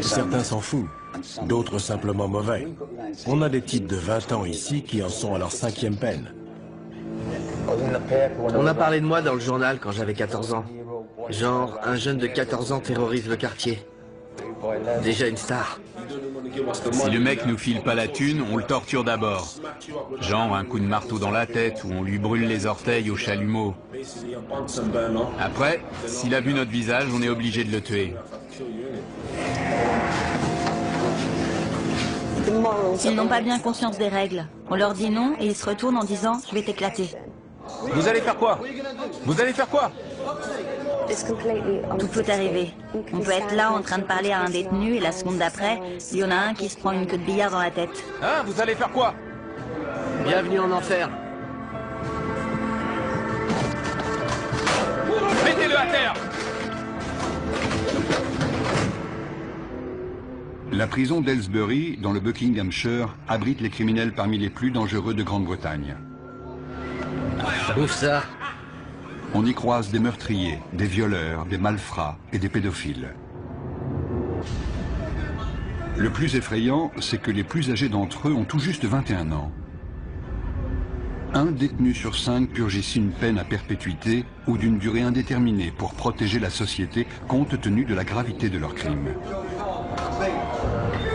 Certains s'en foutent, d'autres simplement mauvais. On a des types de 20 ans ici qui en sont à leur 5e peine. On a parlé de moi dans le journal quand j'avais 14 ans. Genre, un jeune de 14 ans terrorise le quartier. Déjà une star. Si le mec nous file pas la thune, on le torture d'abord. Genre un coup de marteau dans la tête ou on lui brûle les orteils au chalumeau. Après, s'il a vu notre visage, on est obligé de le tuer. Ils n'ont pas bien conscience des règles. On leur dit non et ils se retournent en disant « je vais t'éclater ». Vous allez faire quoi? Vous allez faire quoi? Tout peut arriver. On peut être là en train de parler à un détenu et la seconde d'après, il y en a un qui se prend une queue de billard dans la tête. Hein? Vous allez faire quoi? Bienvenue en enfer. Mettez-le à terre! La prison d'Aylesbury, dans le Buckinghamshire, abrite les criminels parmi les plus dangereux de Grande-Bretagne. Ouf ça. On y croise des meurtriers, des violeurs, des malfrats et des pédophiles. Le plus effrayant, c'est que les plus âgés d'entre eux ont tout juste 21 ans. Un détenu sur 5 purge ici une peine à perpétuité ou d'une durée indéterminée pour protéger la société compte tenu de la gravité de leurs crimes.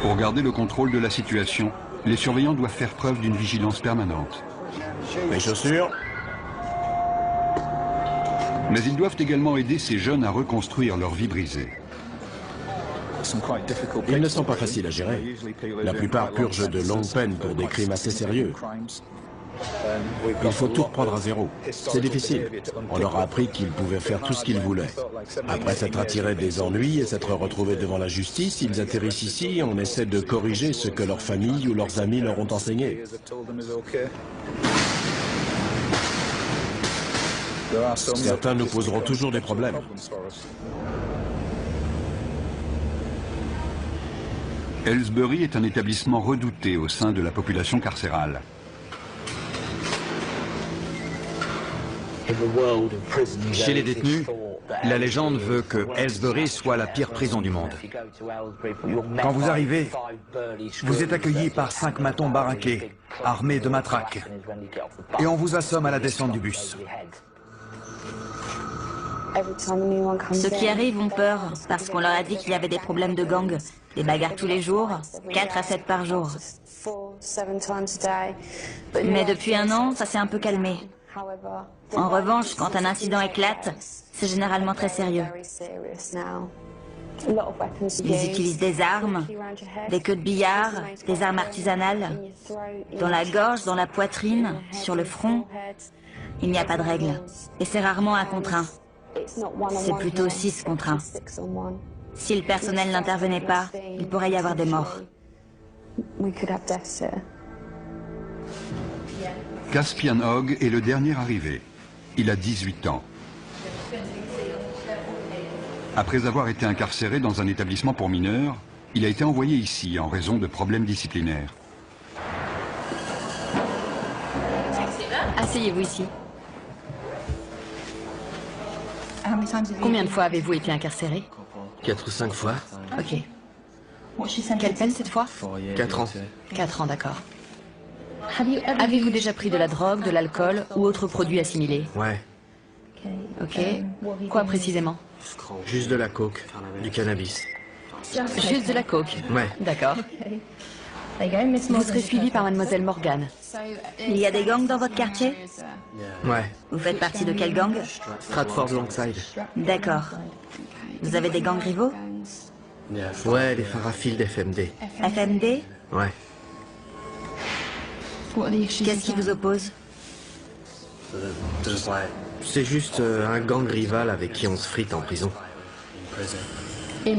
Pour garder le contrôle de la situation, les surveillants doivent faire preuve d'une vigilance permanente. Les chaussures? Mais ils doivent également aider ces jeunes à reconstruire leur vie brisée. Ils ne sont pas faciles à gérer. La plupart purgent de longues peines pour des crimes assez sérieux. Il faut tout reprendre à zéro. C'est difficile. On leur a appris qu'ils pouvaient faire tout ce qu'ils voulaient. Après s'être attirés des ennuis et s'être retrouvés devant la justice, ils atterrissent ici et on essaie de corriger ce que leur famille ou leurs amis leur ont enseigné. Certains nous poseront toujours des problèmes. Aylesbury est un établissement redouté au sein de la population carcérale. Chez les détenus, la légende veut que Aylesbury soit la pire prison du monde. Quand vous arrivez, vous êtes accueilli par 5 matons baraqués, armés de matraques, et on vous assomme à la descente du bus. Ceux qui arrivent ont peur parce qu'on leur a dit qu'il y avait des problèmes de gang, des bagarres tous les jours, 4 à 7 par jour. Mais depuis un an, ça s'est un peu calmé. En revanche, quand un incident éclate, c'est généralement très sérieux. Ils utilisent des armes, des queues de billard, des armes artisanales, dans la gorge, dans la poitrine, sur le front. Il n'y a pas de règle. Et c'est rarement 1 contre 1. C'est plutôt 6 contre 1. Si le personnel n'intervenait pas, il pourrait y avoir des morts. Caspian Hogg est le dernier arrivé. Il a 18 ans. Après avoir été incarcéré dans un établissement pour mineurs, il a été envoyé ici en raison de problèmes disciplinaires. Asseyez-vous ici. Combien de fois avez-vous été incarcéré? 4 ou 5 fois. Ok. Quelle peine cette fois? 4 ans. 4 ans, d'accord. Avez-vous déjà pris de la drogue, de l'alcool ou autre produit assimilé? Ouais. Ok. Quoi précisément? Juste de la coke, du cannabis. Juste de la coke? Ouais. D'accord. Vous serez suivi par mademoiselle Morgan. Il y a des gangs dans votre quartier? Ouais. Vous faites partie de quel gang? Stratford Longside. D'accord. Vous avez des gangs rivaux? Ouais, les Farafield FMD. FMD? Ouais. Qu'est-ce qui vous oppose? C'est juste un gang rival avec qui on se frite en prison.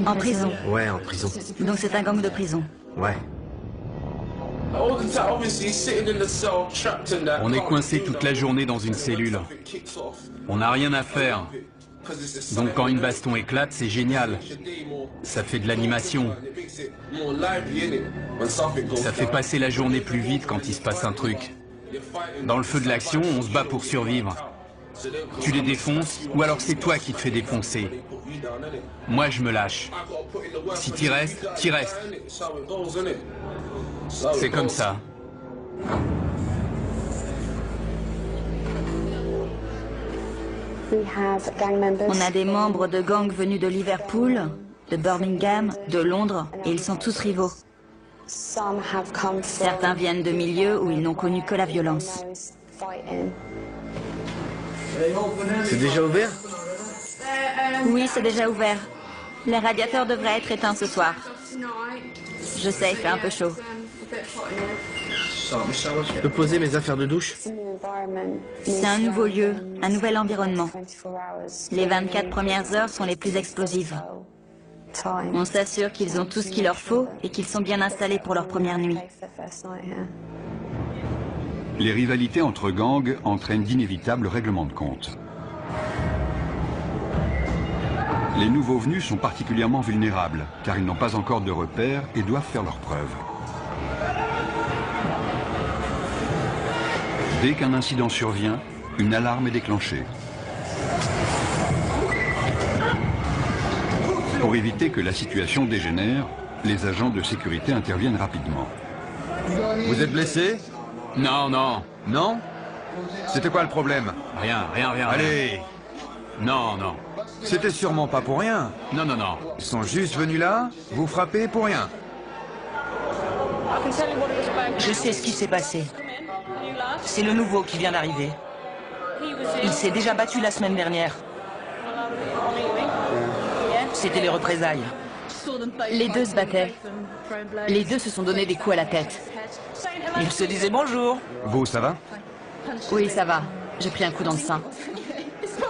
En prison? Ouais, en prison. Donc c'est un gang de prison? Ouais. On est coincé toute la journée dans une cellule. On n'a rien à faire. Donc quand une baston éclate, c'est génial. Ça fait de l'animation. Ça fait passer la journée plus vite quand il se passe un truc. Dans le feu de l'action, on se bat pour survivre. Tu les défonces, ou alors c'est toi qui te fais défoncer. Moi, je me lâche. Si t'y restes, t'y restes. C'est comme ça. On a des membres de gangs venus de Liverpool, de Birmingham, de Londres, et ils sont tous rivaux. Certains viennent de milieux où ils n'ont connu que la violence. C'est déjà ouvert? Oui, c'est déjà ouvert. Les radiateurs devraient être éteints ce soir. Je sais, il fait un peu chaud. Je peux poser mes affaires de douche? C'est un nouveau lieu, un nouvel environnement. Les 24 premières heures sont les plus explosives. On s'assure qu'ils ont tout ce qu'il leur faut et qu'ils sont bien installés pour leur première nuit. Les rivalités entre gangs entraînent d'inévitables règlements de compte. Les nouveaux venus sont particulièrement vulnérables, car ils n'ont pas encore de repères et doivent faire leurs preuves. Dès qu'un incident survient, une alarme est déclenchée. Pour éviter que la situation dégénère, les agents de sécurité interviennent rapidement. Vous êtes blessé? Non, non. Non? C'était quoi le problème? Rien. Allez! Non, non. C'était sûrement pas pour rien. Non. Ils sont juste venus là, vous frapper pour rien. Je sais ce qui s'est passé. C'est le nouveau qui vient d'arriver. Il s'est déjà battu la semaine dernière. C'était les représailles. Les deux se battaient. Les deux se sont donné des coups à la tête. Ils se disaient bonjour. Vous, ça va? Oui, ça va. J'ai pris un coup dans le sein.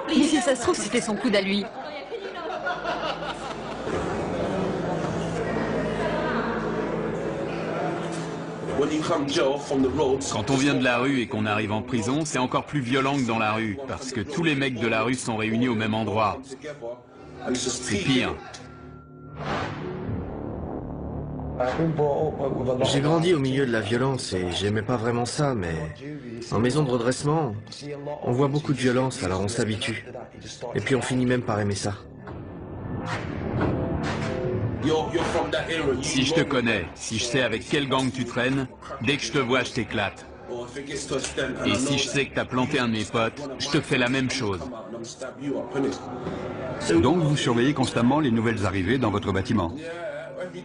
Mais si ça se trouve, c'était son coude à lui. Quand on vient de la rue et qu'on arrive en prison, c'est encore plus violent que dans la rue, parce que tous les mecs de la rue sont réunis au même endroit. C'est pire. J'ai grandi au milieu de la violence et j'aimais pas vraiment ça, mais en maison de redressement, on voit beaucoup de violence, alors on s'habitue. Et puis on finit même par aimer ça. Si je te connais, si je sais avec quel gang tu traînes, dès que je te vois, je t'éclate. Et si je sais que t'as planté un de mes potes, je te fais la même chose. Donc vous surveillez constamment les nouvelles arrivées dans votre bâtiment.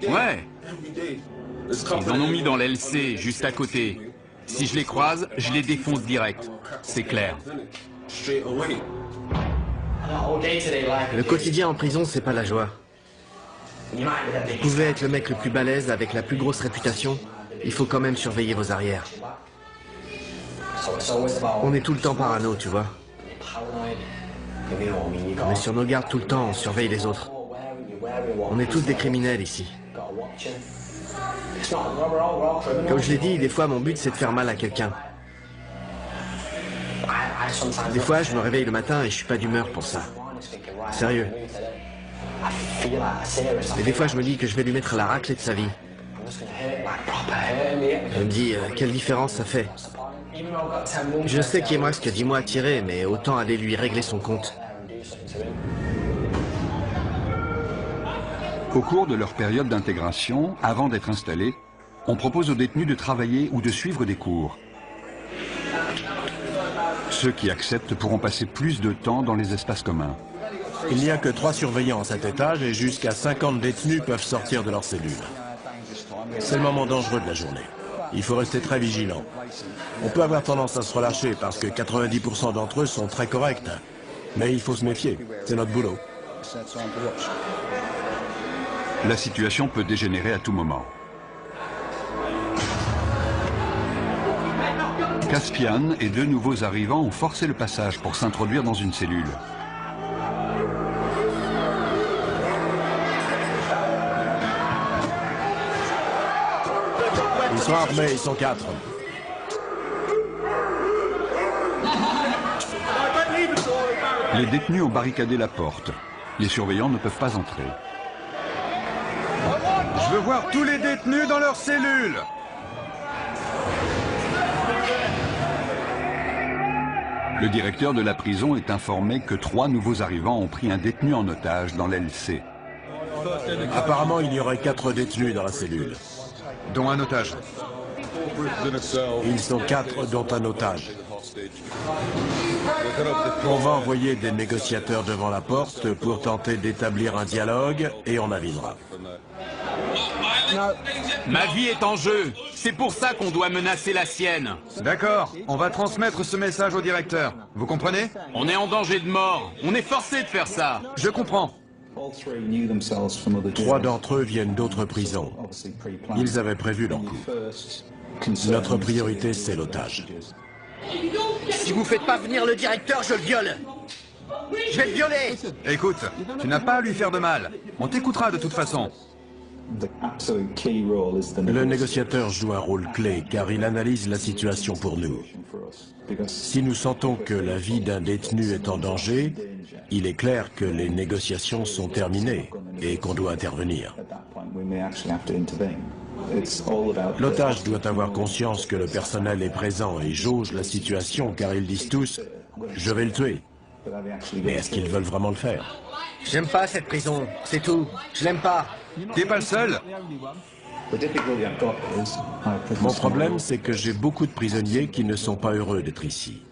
Ouais. Ils en ont mis dans l'LC, juste à côté. Si je les croise, je les défonce direct. C'est clair. Le quotidien en prison, c'est pas la joie. Vous pouvez être le mec le plus balèze avec la plus grosse réputation, il faut quand même surveiller vos arrières. On est tout le temps parano, tu vois. On est sur nos gardes tout le temps, on surveille les autres. On est tous des criminels ici. Comme je l'ai dit, des fois mon but c'est de faire mal à quelqu'un. Des fois je me réveille le matin et je suis pas d'humeur pour ça. Sérieux. Et des fois je me dis que je vais lui mettre la raclée de sa vie. Je me dis, quelle différence ça fait. Je sais qu'il me reste que 10 mois à tirer, mais autant aller lui régler son compte. Au cours de leur période d'intégration, avant d'être installés, on propose aux détenus de travailler ou de suivre des cours. Ceux qui acceptent pourront passer plus de temps dans les espaces communs. Il n'y a que 3 surveillants à cet étage et jusqu'à 50 détenus peuvent sortir de leur cellule. C'est le moment dangereux de la journée. Il faut rester très vigilant. On peut avoir tendance à se relâcher parce que 90% d'entre eux sont très corrects. Mais il faut se méfier, c'est notre boulot. La situation peut dégénérer à tout moment. Caspian et 2 nouveaux arrivants ont forcé le passage pour s'introduire dans une cellule. Ils sont armés, ils sont 4. Les détenus ont barricadé la porte. Les surveillants ne peuvent pas entrer. Je veux voir tous les détenus dans leur cellule. Le directeur de la prison est informé que 3 nouveaux arrivants ont pris un détenu en otage dans l'aile C. Apparemment, il y aurait 4 détenus dans la cellule. Dont un otage. Ils sont 4, dont un otage. On va envoyer des négociateurs devant la porte pour tenter d'établir un dialogue et on avisera. Ma vie est en jeu. C'est pour ça qu'on doit menacer la sienne. D'accord, on va transmettre ce message au directeur. Vous comprenez? On est en danger de mort. On est forcé de faire ça. Je comprends. 3 d'entre eux viennent d'autres prisons. Ils avaient prévu leur coup. Notre priorité, c'est l'otage. Si vous faites pas venir le directeur, je le viole. Je vais le violer. Écoute, tu n'as pas à lui faire de mal. On t'écoutera de toute façon. Le négociateur joue un rôle clé car il analyse la situation pour nous. Si nous sentons que la vie d'un détenu est en danger, il est clair que les négociations sont terminées et qu'on doit intervenir. L'otage doit avoir conscience que le personnel est présent et jauge la situation car ils disent tous « je vais le tuer ». Mais est-ce qu'ils veulent vraiment le faire? J'aime pas cette prison, c'est tout. Je l'aime pas. T'es pas le seul. Mon problème, c'est que j'ai beaucoup de prisonniers qui ne sont pas heureux d'être ici.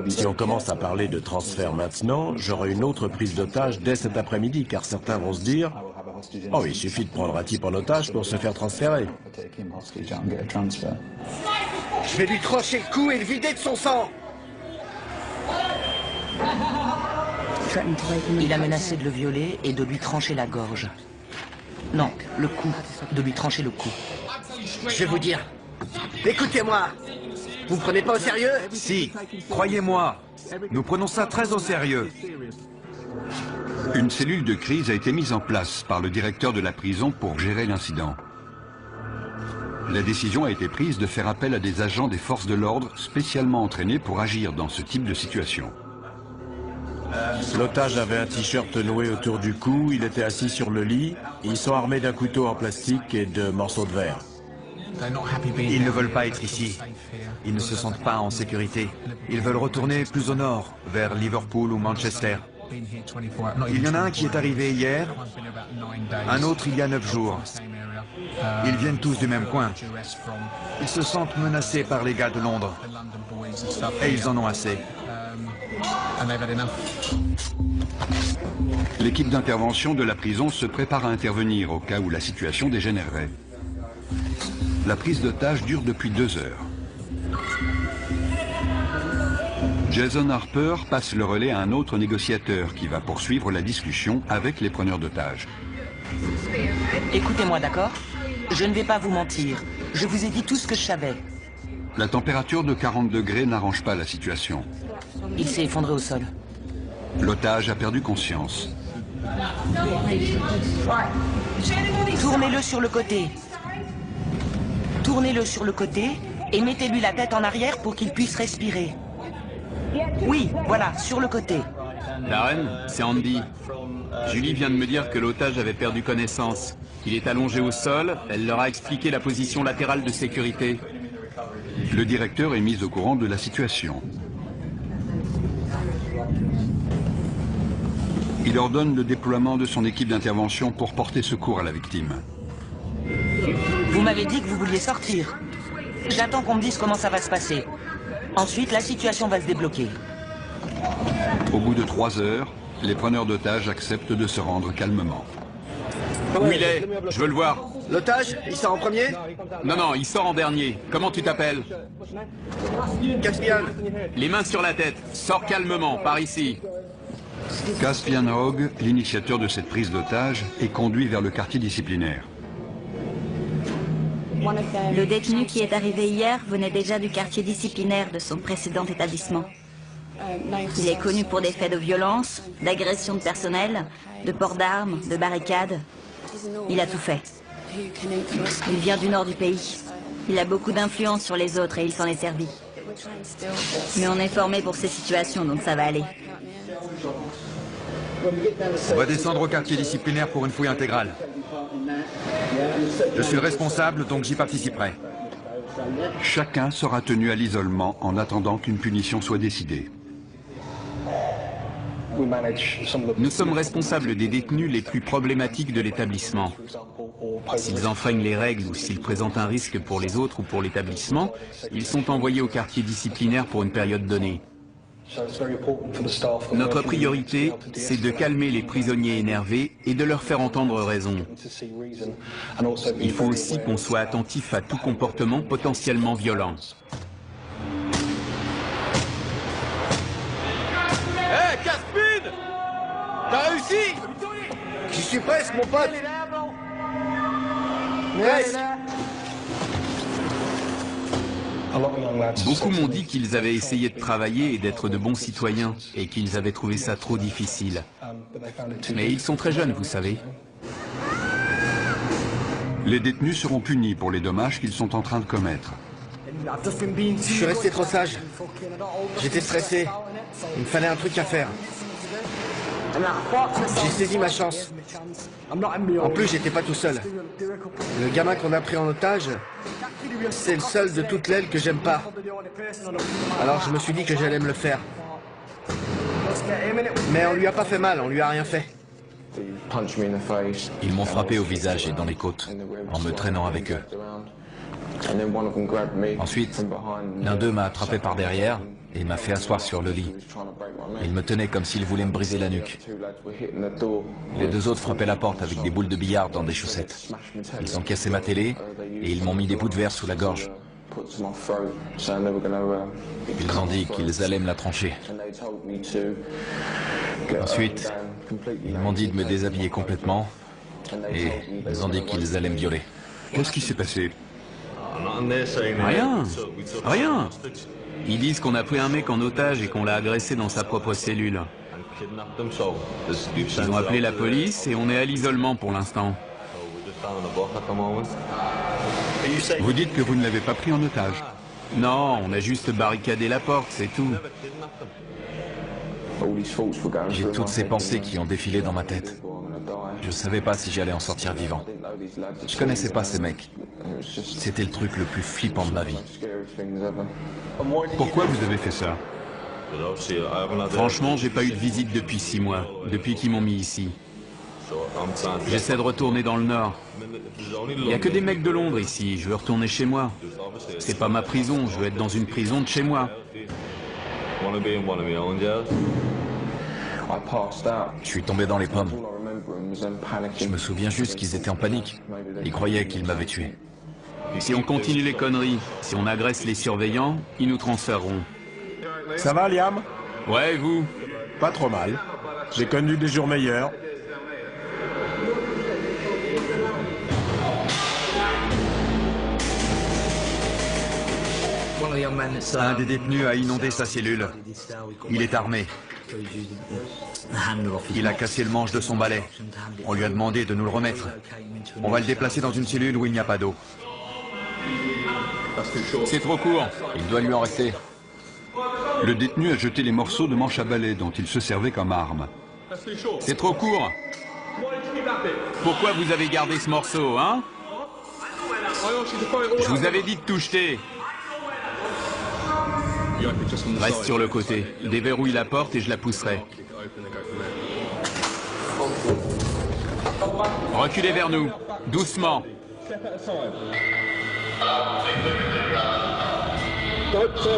Si on commence à parler de transfert maintenant, j'aurai une autre prise d'otage dès cet après-midi, car certains vont se dire « Oh, il suffit de prendre un type en otage pour se faire transférer. » Je vais lui trancher le cou et le vider de son sang. Il a menacé de le violer et de lui trancher la gorge. Non, le cou. De lui trancher le cou. Je vais vous dire. Écoutez-moi. Vous me prenez pas au sérieux? Si, croyez-moi, nous prenons ça très au sérieux. Une cellule de crise a été mise en place par le directeur de la prison pour gérer l'incident. La décision a été prise de faire appel à des agents des forces de l'ordre spécialement entraînés pour agir dans ce type de situation. L'otage avait un t-shirt noué autour du cou, il était assis sur le lit, ils sont armés d'un couteau en plastique et de morceaux de verre. Ils ne veulent pas être ici. Ils ne se sentent pas en sécurité. Ils veulent retourner plus au nord, vers Liverpool ou Manchester. Il y en a un qui est arrivé hier, un autre il y a 9 jours. Ils viennent tous du même coin. Ils se sentent menacés par les gars de Londres. Et ils en ont assez. L'équipe d'intervention de la prison se prépare à intervenir au cas où la situation dégénérerait. La prise d'otage dure depuis 2 heures. Jason Harper passe le relais à un autre négociateur qui va poursuivre la discussion avec les preneurs d'otages. Écoutez-moi, d'accord? Je ne vais pas vous mentir. Je vous ai dit tout ce que je savais. La température de 40 degrés n'arrange pas la situation. Il s'est effondré au sol. L'otage a perdu conscience. Tournez-le sur le côté. Tournez-le sur le côté et mettez-lui la tête en arrière pour qu'il puisse respirer. Oui, voilà, sur le côté. Darren, c'est Andy. Julie vient de me dire que l'otage avait perdu connaissance. Il est allongé au sol, elle leur a expliqué la position latérale de sécurité. Le directeur est mis au courant de la situation. Il ordonne le déploiement de son équipe d'intervention pour porter secours à la victime. Vous m'avez dit que vous vouliez sortir. J'attends qu'on me dise comment ça va se passer. Ensuite, la situation va se débloquer. Au bout de 3 heures, les preneurs d'otages acceptent de se rendre calmement. Où il est? Je veux le voir. L'otage, il sort en premier? Non, non, il sort en dernier. Comment tu t'appelles? Caspian. Les mains sur la tête. Sors calmement, par ici. Caspian Hogg, l'initiateur de cette prise d'otage, est conduit vers le quartier disciplinaire. Le détenu qui est arrivé hier venait déjà du quartier disciplinaire de son précédent établissement. Il est connu pour des faits de violence, d'agression de personnel, de port d'armes, de barricades. Il a tout fait. Il vient du nord du pays. Il a beaucoup d'influence sur les autres et il s'en est servi. Mais on est formé pour ces situations, donc ça va aller. On va descendre au quartier disciplinaire pour une fouille intégrale. Je suis le responsable, donc j'y participerai. Chacun sera tenu à l'isolement en attendant qu'une punition soit décidée. Nous sommes responsables des détenus les plus problématiques de l'établissement. S'ils enfreignent les règles ou s'ils présentent un risque pour les autres ou pour l'établissement, ils sont envoyés au quartier disciplinaire pour une période donnée. Notre priorité, c'est de calmer les prisonniers énervés et de leur faire entendre raison. Il faut aussi qu'on soit attentif à tout comportement potentiellement violent. Hé, Caspin! T'as réussi? J'y suis presque, mon pote! Presque! Beaucoup m'ont dit qu'ils avaient essayé de travailler et d'être de bons citoyens, et qu'ils avaient trouvé ça trop difficile. Mais ils sont très jeunes, vous savez. Les détenus seront punis pour les dommages qu'ils sont en train de commettre. Je suis resté trop sage. J'étais stressé. Il me fallait un truc à faire. J'ai saisi ma chance. En plus, j'étais pas tout seul. Le gamin qu'on a pris en otage, c'est le seul de toute l'aile que j'aime pas. Alors je me suis dit que j'allais me le faire. Mais on lui a pas fait mal, on lui a rien fait. Ils m'ont frappé au visage et dans les côtes, en me traînant avec eux. Ensuite, l'un d'eux m'a attrapé par derrière et m'a fait asseoir sur le lit. Il me tenait comme s'il voulait me briser la nuque. Les deux autres frappaient la porte avec des boules de billard dans des chaussettes. Ils ont cassé ma télé et ils m'ont mis des bouts de verre sous la gorge. Ils ont dit qu'ils allaient me la trancher. Ensuite, ils m'ont dit de me déshabiller complètement et ils ont dit qu'ils allaient me violer. Qu'est-ce qui s'est passé? Rien, rien. Ils disent qu'on a pris un mec en otage et qu'on l'a agressé dans sa propre cellule. Ils ont appelé la police et on est à l'isolement pour l'instant. Vous dites que vous ne l'avez pas pris en otage? Non, on a juste barricadé la porte, c'est tout. J'ai toutes ces pensées qui ont défilé dans ma tête. Je ne savais pas si j'allais en sortir vivant. Je connaissais pas ces mecs. C'était le truc le plus flippant de ma vie. Pourquoi vous avez fait ça? Franchement, j'ai pas eu de visite depuis 6 mois, depuis qu'ils m'ont mis ici. J'essaie de retourner dans le Nord. Il n'y a que des mecs de Londres ici, je veux retourner chez moi. C'est pas ma prison, je veux être dans une prison de chez moi. Je suis tombé dans les pommes. Je me souviens juste qu'ils étaient en panique. Ils croyaient qu'ils m'avaient tué. Si on continue les conneries, si on agresse les surveillants, ils nous transféreront. Ça va, Liam? Ouais, et vous? Pas trop mal. J'ai connu des jours meilleurs. Un des détenus a inondé sa cellule. Il est armé. Il a cassé le manche de son balai. On lui a demandé de nous le remettre. On va le déplacer dans une cellule où il n'y a pas d'eau. C'est trop court. Il doit lui en rester. Le détenu a jeté les morceaux de manche à balai dont il se servait comme arme. C'est trop court. Pourquoi vous avez gardé ce morceau, hein? Je vous avais dit de tout jeter. Reste sur le côté. Déverrouille la porte et je la pousserai. Reculez vers nous. Doucement.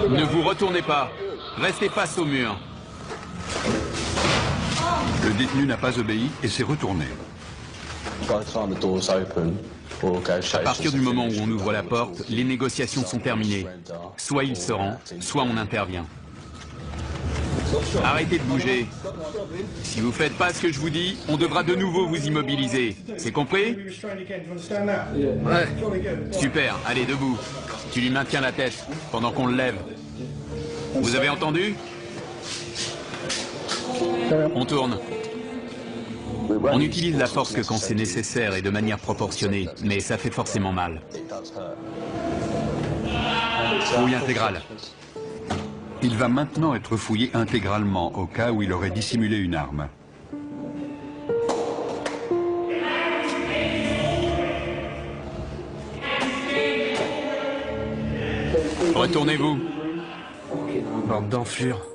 Ne vous retournez pas. Restez face au mur. Le détenu n'a pas obéi et s'est retourné. À partir du moment où on ouvre la porte, les négociations sont terminées. Soit il se rend, soit on intervient. Arrêtez de bouger. Si vous faites pas ce que je vous dis, on devra de nouveau vous immobiliser. C'est compris? Ouais. Super, allez, debout. Tu lui maintiens la tête pendant qu'on le lève. Vous avez entendu? On tourne. On utilise la force que quand c'est nécessaire et de manière proportionnée, mais ça fait forcément mal. Fouille intégrale. Il va maintenant être fouillé intégralement au cas où il aurait dissimulé une arme. Retournez-vous. Bande d'enflure.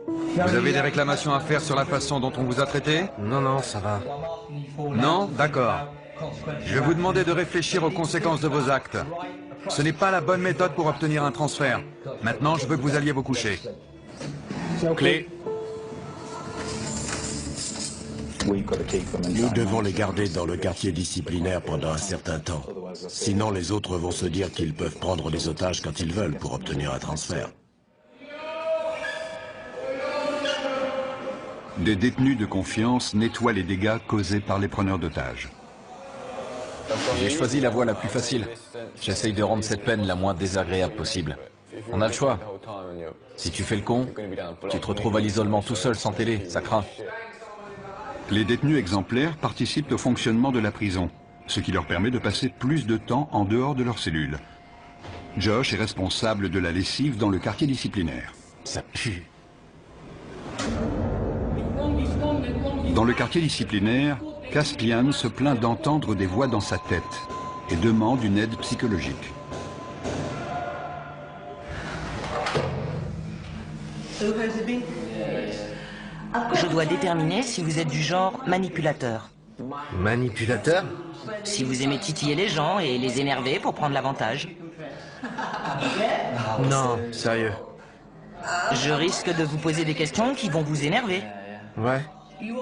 Vous avez des réclamations à faire sur la façon dont on vous a traité? Non, non, ça va. Non? D'accord. Je vais vous demander de réfléchir aux conséquences de vos actes. Ce n'est pas la bonne méthode pour obtenir un transfert. Maintenant, je veux que vous alliez vous coucher. Clé. Nous devons les garder dans le quartier disciplinaire pendant un certain temps. Sinon, les autres vont se dire qu'ils peuvent prendre les otages quand ils veulent pour obtenir un transfert. Des détenus de confiance nettoient les dégâts causés par les preneurs d'otages. J'ai choisi la voie la plus facile. J'essaye de rendre cette peine la moins désagréable possible. On a le choix. Si tu fais le con, tu te retrouves à l'isolement tout seul sans télé, ça craint. Les détenus exemplaires participent au fonctionnement de la prison, ce qui leur permet de passer plus de temps en dehors de leur cellule. Josh est responsable de la lessive dans le quartier disciplinaire. Ça pue. Dans le quartier disciplinaire, Caspian se plaint d'entendre des voix dans sa tête et demande une aide psychologique. Je dois déterminer si vous êtes du genre manipulateur. Manipulateur? Si vous aimez titiller les gens et les énerver pour prendre l'avantage. Non, sérieux. Je risque de vous poser des questions qui vont vous énerver. Ouais.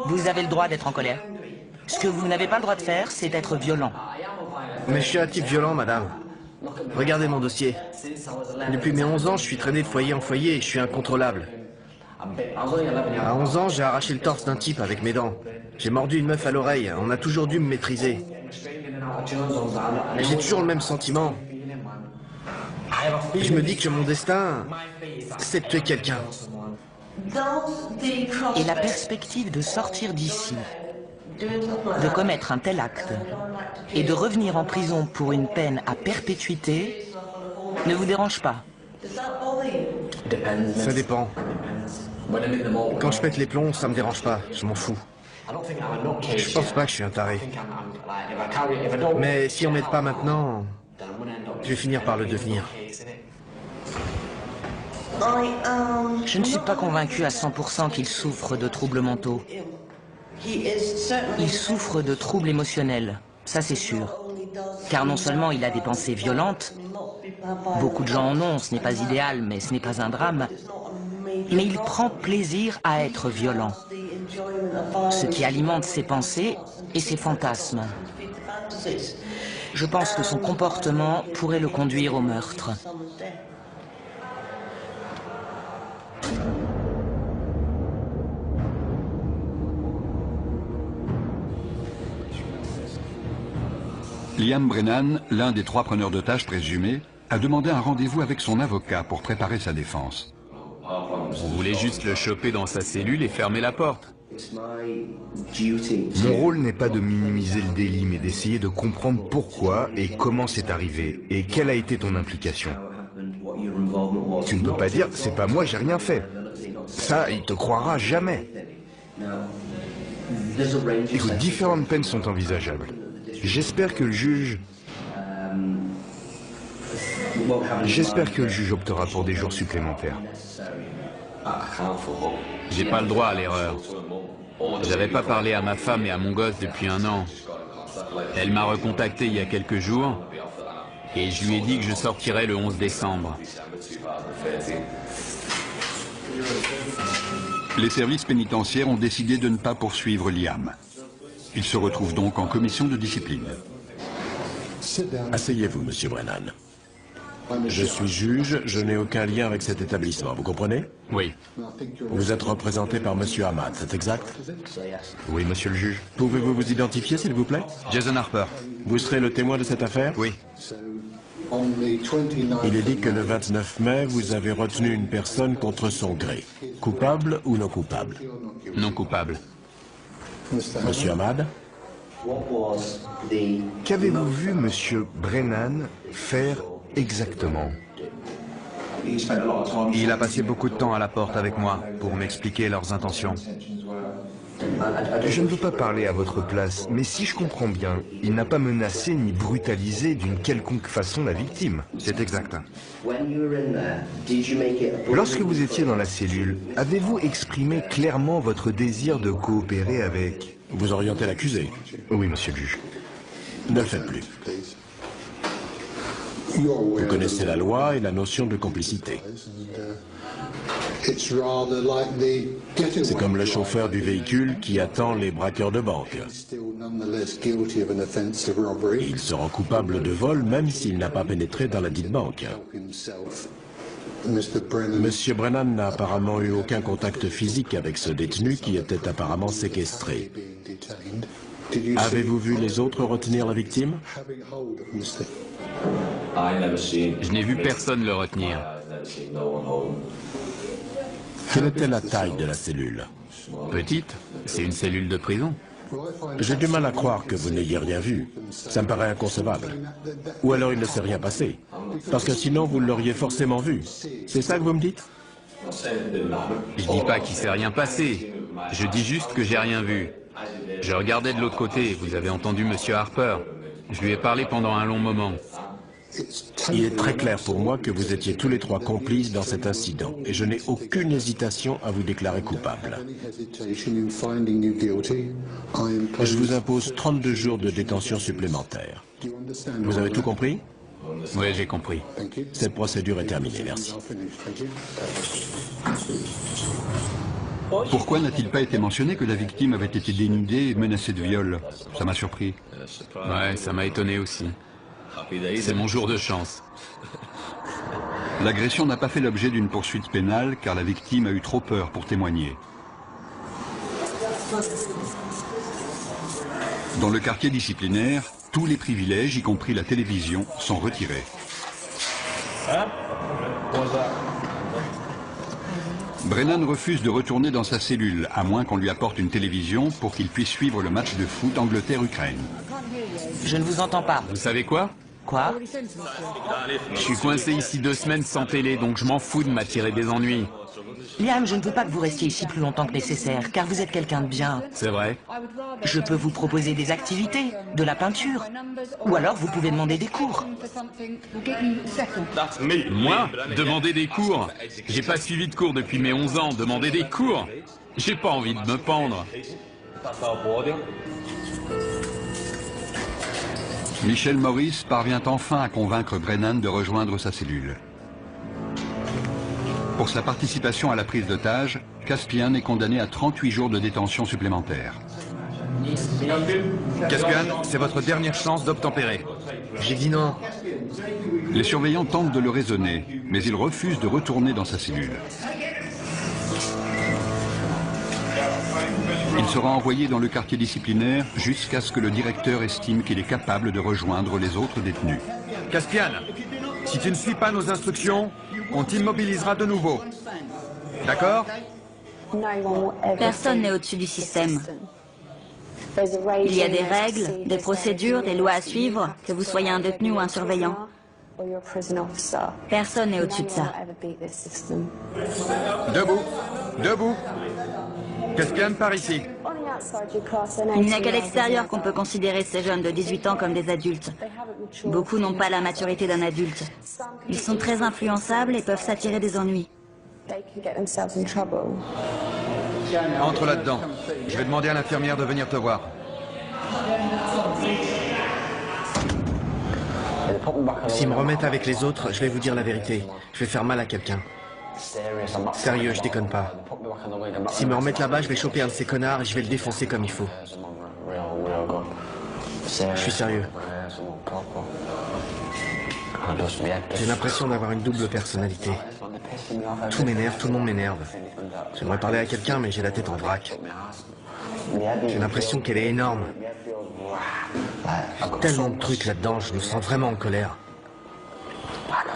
Vous avez le droit d'être en colère. Ce que vous n'avez pas le droit de faire, c'est être violent. Mais je suis un type violent, madame. Regardez mon dossier. Depuis mes 11 ans, je suis traîné de foyer en foyer et je suis incontrôlable. À 11 ans, j'ai arraché le torse d'un type avec mes dents. J'ai mordu une meuf à l'oreille. On a toujours dû me maîtriser. J'ai toujours le même sentiment. Et je me dis que mon destin, c'est de tuer quelqu'un. Et la perspective de sortir d'ici, de commettre un tel acte et de revenir en prison pour une peine à perpétuité ne vous dérange pas? Ça dépend. Quand je pète les plombs, ça me dérange pas. Je m'en fous. Je pense pas que je suis un taré. Mais si on m'aide pas maintenant, je vais finir par le devenir. Je ne suis pas convaincu à 100% qu'il souffre de troubles mentaux. Il souffre de troubles émotionnels, ça c'est sûr. Car non seulement il a des pensées violentes, beaucoup de gens en ont, ce n'est pas idéal, mais ce n'est pas un drame, mais il prend plaisir à être violent, ce qui alimente ses pensées et ses fantasmes. Je pense que son comportement pourrait le conduire au meurtre. Liam Brennan, l'un des 3 preneurs d'otages présumés, a demandé un rendez-vous avec son avocat pour préparer sa défense. On voulait juste le choper dans sa cellule et fermer la porte. Mon rôle n'est pas de minimiser le délit, mais d'essayer de comprendre pourquoi et comment c'est arrivé, et quelle a été ton implication. Tu ne peux pas dire, c'est pas moi, j'ai rien fait. Ça, il te croira jamais. Écoute, différentes peines sont envisageables. J'espère que le juge optera pour des jours supplémentaires. J'ai pas le droit à l'erreur. J'avais pas parlé à ma femme et à mon gosse depuis 1 an. Elle m'a recontacté il y a quelques jours et je lui ai dit que je sortirais le 11 décembre. Les services pénitentiaires ont décidé de ne pas poursuivre Liam. Il se retrouve donc en commission de discipline. Asseyez-vous, monsieur Brennan. Je suis juge, je n'ai aucun lien avec cet établissement, vous comprenez? Oui. Vous êtes représenté par monsieur Ahmad, c'est exact? Oui, monsieur le juge. Pouvez-vous vous identifier, s'il vous plaît? Jason Harper. Vous serez le témoin de cette affaire? Oui. Il est dit que le 29 mai, vous avez retenu une personne contre son gré. Coupable ou non coupable? Non coupable. Monsieur Ahmad? Qu'avez-vous vu monsieur Brennan faire exactement? Il a passé beaucoup de temps à la porte avec moi pour m'expliquer leurs intentions. Je ne veux pas parler à votre place, mais si je comprends bien, il n'a pas menacé ni brutalisé d'une quelconque façon la victime. C'est exact. Lorsque vous étiez dans la cellule, avez-vous exprimé clairement votre désir de coopérer avec... Vous orientez l'accusé. Oui, monsieur le juge. Ne le faites plus. Vous connaissez la loi et la notion de complicité. C'est comme le chauffeur du véhicule qui attend les braqueurs de banque. Il se rend coupable de vol même s'il n'a pas pénétré dans la dite banque. Monsieur Brennan n'a apparemment eu aucun contact physique avec ce détenu qui était apparemment séquestré. Avez-vous vu les autres retenir la victime? Je n'ai vu personne le retenir. Quelle était la taille de la cellule? Petite, c'est une cellule de prison. J'ai du mal à croire que vous n'ayez rien vu. Ça me paraît inconcevable. Ou alors il ne s'est rien passé. Parce que sinon vous l'auriez forcément vu. C'est ça que vous me dites? Je dis pas qu'il s'est rien passé. Je dis juste que j'ai rien vu. Je regardais de l'autre côté, vous avez entendu Monsieur Harper. Je lui ai parlé pendant un long moment. Il est très clair pour moi que vous étiez tous les trois complices dans cet incident et je n'ai aucune hésitation à vous déclarer coupable. Je vous impose 32 jours de détention supplémentaire. Vous avez tout compris? Oui, j'ai compris. Cette procédure est terminée, merci. Pourquoi n'a-t-il pas été mentionné que la victime avait été dénudée et menacée de viol? Ça m'a surpris. Ouais, ça m'a étonné aussi. C'est mon jour de chance. L'agression n'a pas fait l'objet d'une poursuite pénale car la victime a eu trop peur pour témoigner. Dans le quartier disciplinaire, tous les privilèges, y compris la télévision, sont retirés. Brennan refuse de retourner dans sa cellule, à moins qu'on lui apporte une télévision pour qu'il puisse suivre le match de foot Angleterre-Ukraine. Je ne vous entends pas. Vous savez quoi? Quoi? Je suis coincé ici 2 semaines sans télé, donc je m'en fous de m'attirer des ennuis. Liam, je ne veux pas que vous restiez ici plus longtemps que nécessaire, car vous êtes quelqu'un de bien. C'est vrai? Je peux vous proposer des activités, de la peinture, ou alors vous pouvez demander des cours. Moi? Demander des cours? J'ai pas suivi de cours depuis mes 11 ans, demander des cours? J'ai pas envie de me pendre. Michel Morris parvient enfin à convaincre Brennan de rejoindre sa cellule. Pour sa participation à la prise d'otage, Caspian est condamné à 38 jours de détention supplémentaire. Caspian, c'est votre dernière chance d'obtempérer. J'ai dit non. Les surveillants tentent de le raisonner, mais il refuse de retourner dans sa cellule. Il sera envoyé dans le quartier disciplinaire jusqu'à ce que le directeur estime qu'il est capable de rejoindre les autres détenus. Caspian, si tu ne suis pas nos instructions, on t'immobilisera de nouveau. D'accord? Personne n'est au-dessus du système. Il y a des règles, des procédures, des lois à suivre, que vous soyez un détenu ou un surveillant. Personne n'est au-dessus de ça. Debout. Debout. Caspian, par ici. Il n'y a qu'à l'extérieur qu'on peut considérer ces jeunes de 18 ans comme des adultes. Beaucoup n'ont pas la maturité d'un adulte. Ils sont très influençables et peuvent s'attirer des ennuis. Entre là-dedans. Je vais demander à l'infirmière de venir te voir. S'ils me remettent avec les autres, je vais vous dire la vérité. Je vais faire mal à quelqu'un. Sérieux, je déconne pas. S'ils me remettent là-bas, je vais choper un de ces connards et je vais le défoncer comme il faut. Je suis sérieux. J'ai l'impression d'avoir une double personnalité. Tout m'énerve, tout le monde m'énerve. J'aimerais parler à quelqu'un, mais j'ai la tête en vrac. J'ai l'impression qu'elle est énorme. Tellement de trucs là-dedans, je me sens vraiment en colère.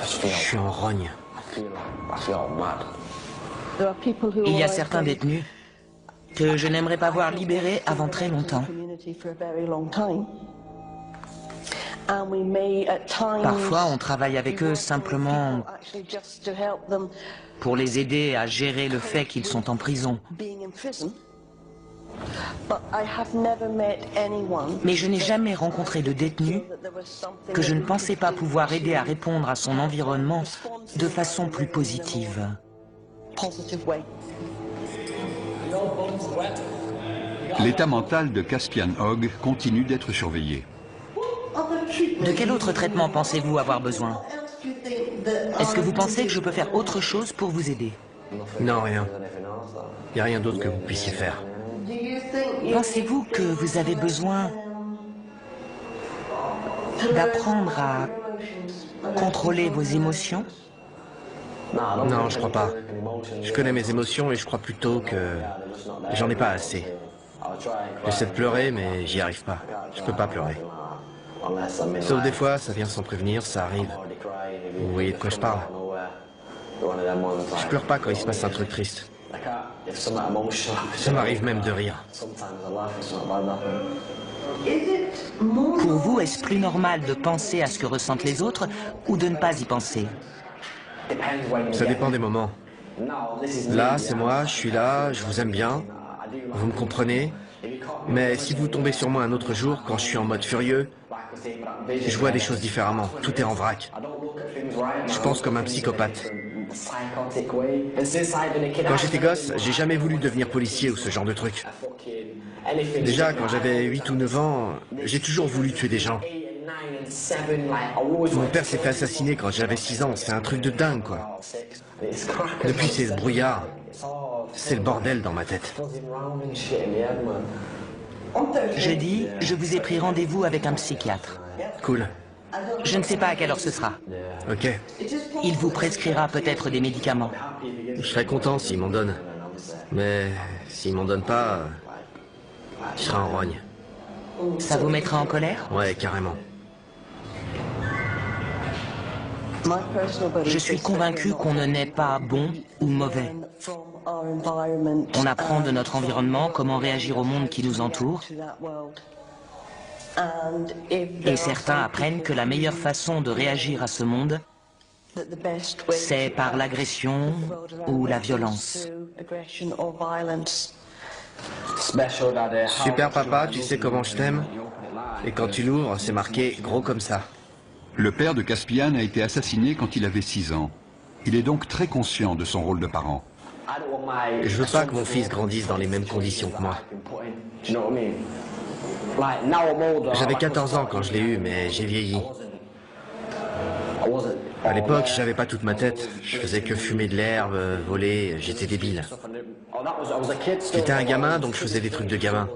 Je suis en rogne. Il y a certains détenus que je n'aimerais pas voir libérés avant très longtemps. Parfois, on travaille avec eux simplement pour les aider à gérer le fait qu'ils sont en prison. Mais je n'ai jamais rencontré de détenu que je ne pensais pas pouvoir aider à répondre à son environnement de façon plus positive. L'état mental de Caspian Hogg continue d'être surveillé. De quel autre traitement pensez-vous avoir besoin? Est-ce que vous pensez que je peux faire autre chose pour vous aider? Non, rien. Il n'y a rien d'autre que vous puissiez faire. Pensez-vous que vous avez besoin d'apprendre à contrôler vos émotions? Non, je crois pas. Je connais mes émotions et je crois plutôt que j'en ai pas assez. J'essaie de pleurer, mais j'y arrive pas. Je peux pas pleurer. Sauf des fois, ça vient sans prévenir, ça arrive. Vous voyez de quoi je parle? Je pleure pas quand il se passe un truc triste. Ça m'arrive même de rire. Pour vous, est-ce plus normal de penser à ce que ressentent les autres ou de ne pas y penser? Ça dépend des moments. Là, c'est moi, je suis là, je vous aime bien. Vous me comprenez? Mais si vous tombez sur moi un autre jour, quand je suis en mode furieux, je vois des choses différemment. Tout est en vrac. Je pense comme un psychopathe. Quand j'étais gosse, j'ai jamais voulu devenir policier ou ce genre de truc. Déjà, quand j'avais 8 ou 9 ans, j'ai toujours voulu tuer des gens. Mon père s'est fait assassiner quand j'avais 6 ans. C'est un truc de dingue, quoi. Depuis, c'est ce brouillard. C'est le bordel dans ma tête. Jeudi, je vous ai pris rendez-vous avec un psychiatre. Cool. Je ne sais pas à quelle heure ce sera. Ok. Il vous prescrira peut-être des médicaments. Je serais content s'il m'en donne. Mais s'il m'en donne pas, je serai en rogne. Ça vous mettra en colère? Ouais, carrément. Je suis convaincu qu'on ne naît pas bon ou mauvais. On apprend de notre environnement comment réagir au monde qui nous entoure. Et certains apprennent que la meilleure façon de réagir à ce monde, c'est par l'agression ou la violence. Super papa, tu sais comment je t'aime? Et quand tu l'ouvres, c'est marqué gros comme ça. Le père de Caspian a été assassiné quand il avait 6 ans. Il est donc très conscient de son rôle de parent. Je veux pas que mon fils grandisse dans les mêmes conditions que moi. J'avais 14 ans quand je l'ai eu, mais j'ai vieilli. À l'époque, j'avais pas toute ma tête. Je faisais que fumer de l'herbe, voler, j'étais débile. J'étais un gamin, donc je faisais des trucs de gamin.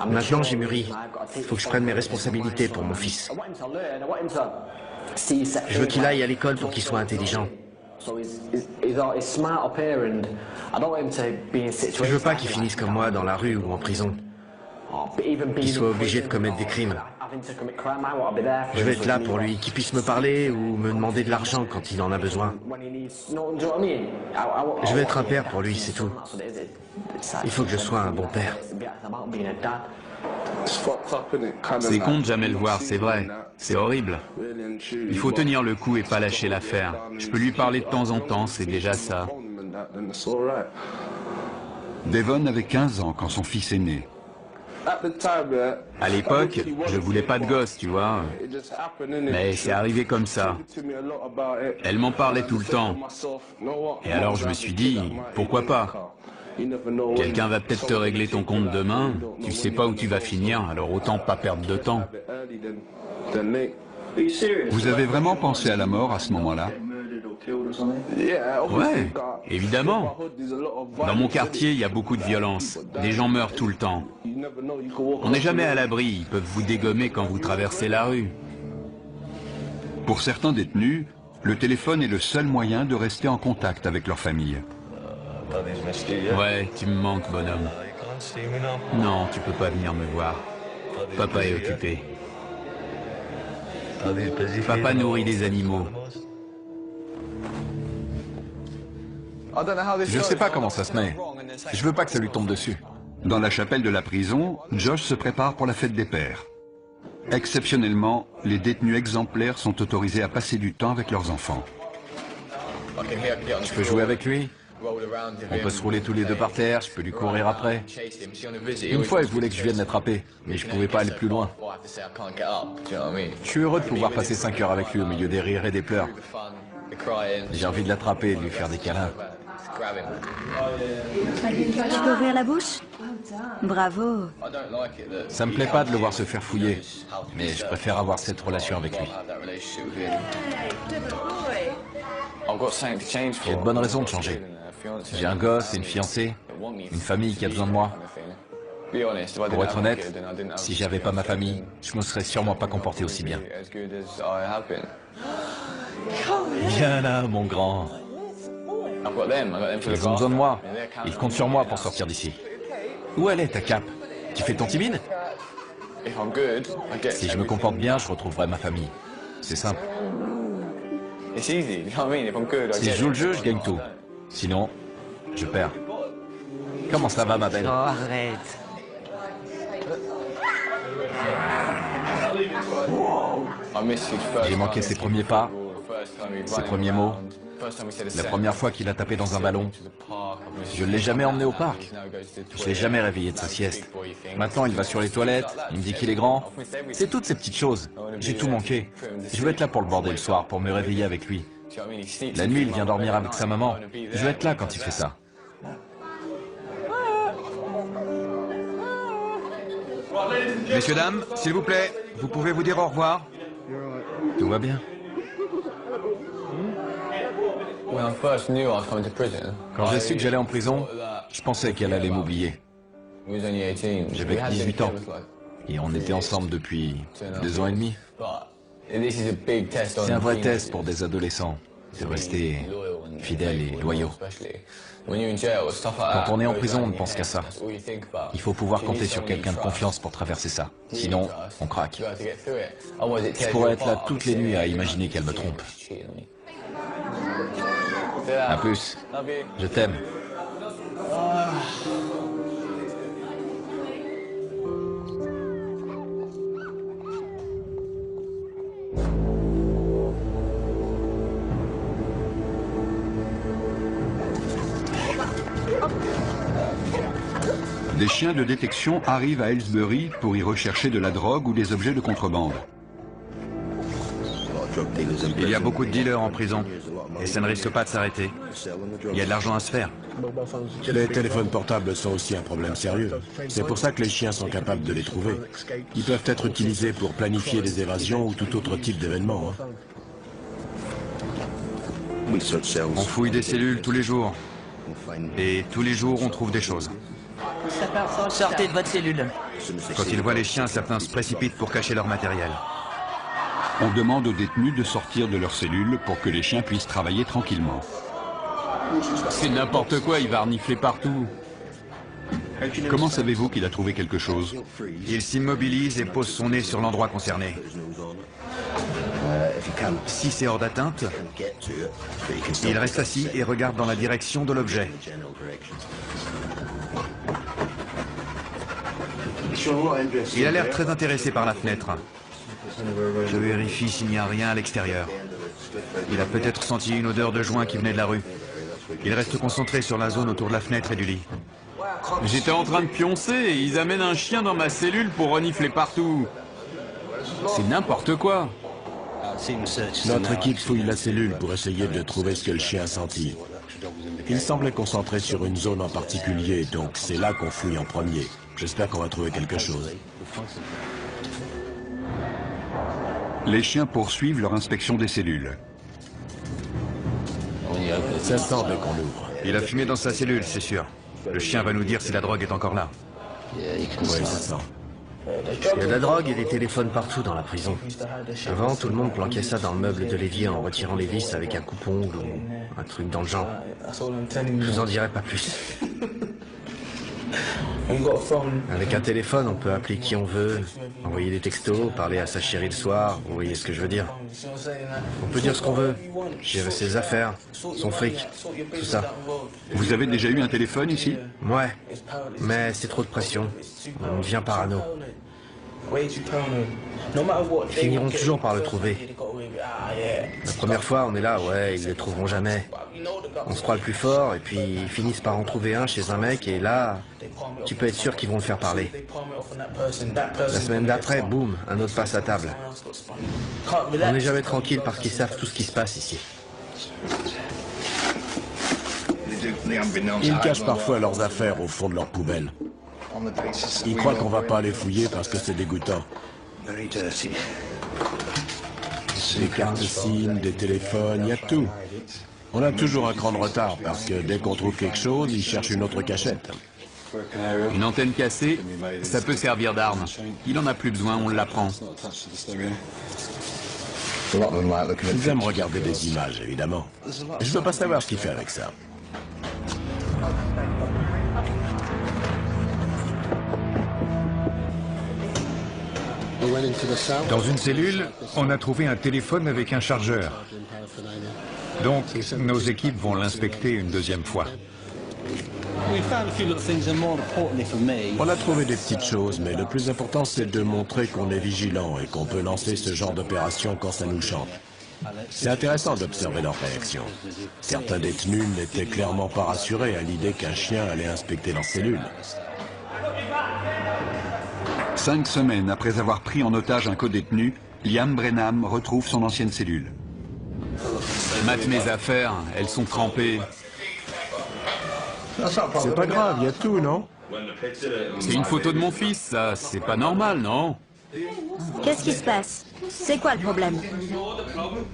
Maintenant, j'ai mûri. Il faut que je prenne mes responsabilités pour mon fils. Je veux qu'il aille à l'école pour qu'il soit intelligent. Je veux pas qu'il finisse comme moi dans la rue ou en prison. Qu'il soit obligé de commettre des crimes. Je vais être là pour lui, qu'il puisse me parler ou me demander de l'argent quand il en a besoin. Je vais être un père pour lui, c'est tout. Il faut que je sois un bon père. C'est con de jamais le voir, c'est vrai. C'est horrible. Il faut tenir le coup et pas lâcher l'affaire. Je peux lui parler de temps en temps, c'est déjà ça. Devon avait 15 ans quand son fils est né. À l'époque, je voulais pas de gosse, tu vois. Mais c'est arrivé comme ça. Elle m'en parlait tout le temps. Et alors je me suis dit, pourquoi pas? Quelqu'un va peut-être te régler ton compte demain. Tu sais pas où tu vas finir, alors autant pas perdre de temps. Vous avez vraiment pensé à la mort à ce moment-là? Ouais, évidemment. Dans mon quartier, il y a beaucoup de violence. Des gens meurent tout le temps. On n'est jamais à l'abri, ils peuvent vous dégommer quand vous traversez la rue. Pour certains détenus, le téléphone est le seul moyen de rester en contact avec leur famille. Ouais, tu me manques, bonhomme. Non, tu peux pas venir me voir. Papa est occupé. Papa nourrit des animaux. Je sais pas comment ça se met. Je veux pas que ça lui tombe dessus. Dans la chapelle de la prison, Josh se prépare pour la fête des pères. Exceptionnellement, les détenus exemplaires sont autorisés à passer du temps avec leurs enfants. Je peux jouer avec lui? On peut se rouler tous les deux par terre, je peux lui courir après. Une fois, il voulait que je vienne l'attraper, mais je pouvais pas aller plus loin. Je suis heureux de pouvoir passer 5 heures avec lui au milieu des rires et des pleurs. J'ai envie de l'attraper et de lui faire des câlins. Tu peux ouvrir la bouche? Bravo. Ça me plaît pas de le voir se faire fouiller, mais je préfère avoir cette relation avec lui. J'ai de bonnes raisons de changer. J'ai un gosse et une fiancée, une famille qui a besoin de moi. Pour être honnête, si j'avais pas ma famille, je me serais sûrement pas comporté aussi bien. Viens là, mon grand. Ils ont besoin de moi. Ils comptent sur moi pour sortir d'ici. Où elle est, ta cape? Tu fais ton timide? Si je me comporte bien, je retrouverai ma famille. C'est simple. Si je joue le jeu, je gagne tout. Sinon, je perds. Comment ça va, ma belle? Oh, arrête. J'ai manqué ses premiers pas, ses premiers mots. La première fois qu'il a tapé dans un ballon, je ne l'ai jamais emmené au parc. Je ne l'ai jamais réveillé de sa sieste. Maintenant, il va sur les toilettes, il me dit qu'il est grand. C'est toutes ces petites choses. J'ai tout manqué. Je veux être là pour le border le soir, pour me réveiller avec lui. La nuit, il vient dormir avec sa maman. Je veux être là quand il fait ça. Messieurs, dames, s'il vous plaît, vous pouvez vous dire au revoir? Tout va bien. Quand j'ai su que j'allais en prison, je pensais qu'elle allait m'oublier. J'avais que 18 ans. Et on était ensemble depuis 2 ans et demi. C'est un vrai test pour des adolescents, de rester fidèles et loyaux. Quand on est en prison, on ne pense qu'à ça. Il faut pouvoir compter sur quelqu'un de confiance pour traverser ça. Sinon, on craque. Je pourrais être là toutes les nuits à imaginer qu'elle me trompe. À plus. Je t'aime. Des chiens de détection arrivent à Aylesbury pour y rechercher de la drogue ou des objets de contrebande. Il y a beaucoup de dealers en prison, et ça ne risque pas de s'arrêter. Il y a de l'argent à se faire. Les téléphones portables sont aussi un problème sérieux. C'est pour ça que les chiens sont capables de les trouver. Ils peuvent être utilisés pour planifier des évasions ou tout autre type d'événement. On fouille des cellules tous les jours. Et tous les jours, on trouve des choses. Sortez de votre cellule. Quand ils voient les chiens, certains se précipitent pour cacher leur matériel. On demande aux détenus de sortir de leur cellule pour que les chiens puissent travailler tranquillement. C'est n'importe quoi, il va renifler partout. Comment savez-vous qu'il a trouvé quelque chose? Il s'immobilise et pose son nez sur l'endroit concerné. Si c'est hors d'atteinte, il reste assis et regarde dans la direction de l'objet. Il a l'air très intéressé par la fenêtre. Je vérifie s'il n'y a rien à l'extérieur. Il a peut-être senti une odeur de joint qui venait de la rue. Il reste concentré sur la zone autour de la fenêtre et du lit. J'étais en train de pioncer et ils amènent un chien dans ma cellule pour renifler partout. C'est n'importe quoi. Notre équipe fouille la cellule pour essayer de trouver ce que le chien a senti. Il semblait concentré sur une zone en particulier, donc c'est là qu'on fouille en premier. J'espère qu'on va trouver quelque chose. Les chiens poursuivent leur inspection des cellules. Ça sent dès qu'on l'ouvre. Il a fumé dans sa cellule, c'est sûr. Le chien va nous dire si la drogue est encore là. Oui, ça sent. Il y a de la drogue et des téléphones partout dans la prison. Avant, tout le monde planquait ça dans le meuble de l'évier en retirant les vis avec un coupe-ongle ou un truc dans le genre. Je vous en dirai pas plus. Avec un téléphone, on peut appeler qui on veut, envoyer des textos, parler à sa chérie le soir, vous voyez ce que je veux dire. On peut dire ce qu'on veut, gérer ses affaires, son fric, tout ça. Vous avez déjà eu un téléphone ici? Ouais, mais c'est trop de pression. On devient parano. Ils finiront toujours par le trouver. La première fois, on est là, ouais, ils ne le trouveront jamais. On se croit le plus fort, et puis ils finissent par en trouver un chez un mec, et là, tu peux être sûr qu'ils vont le faire parler. La semaine d'après, boum, un autre passe à table. On n'est jamais tranquille parce qu'ils savent tout ce qui se passe ici. Ils cachent parfois leurs affaires au fond de leur poubelle. Ils croient qu'on va pas les fouiller parce que c'est dégoûtant. Des cartes SIM, des téléphones, il y a tout. On a toujours un cran de retard parce que dès qu'on trouve quelque chose, ils cherchent une autre cachette. Une antenne cassée, ça peut servir d'arme. Il en a plus besoin, on l'apprend. Ils aiment regarder des images, évidemment. Je veux pas savoir ce qu'il fait avec ça. Dans une cellule, on a trouvé un téléphone avec un chargeur. Donc, nos équipes vont l'inspecter une deuxième fois. On a trouvé des petites choses, mais le plus important, c'est de montrer qu'on est vigilant et qu'on peut lancer ce genre d'opération quand ça nous chante. C'est intéressant d'observer leurs réactions. Certains détenus n'étaient clairement pas rassurés à l'idée qu'un chien allait inspecter leur cellule. 5 semaines après avoir pris en otage un codétenu, Liam Brenham retrouve son ancienne cellule. Mate mes affaires, elles sont trempées. C'est pas grave, il y a tout, non? C'est une photo de mon fils, ça. C'est pas normal, non? Qu'est-ce qui se passe? C'est quoi le problème?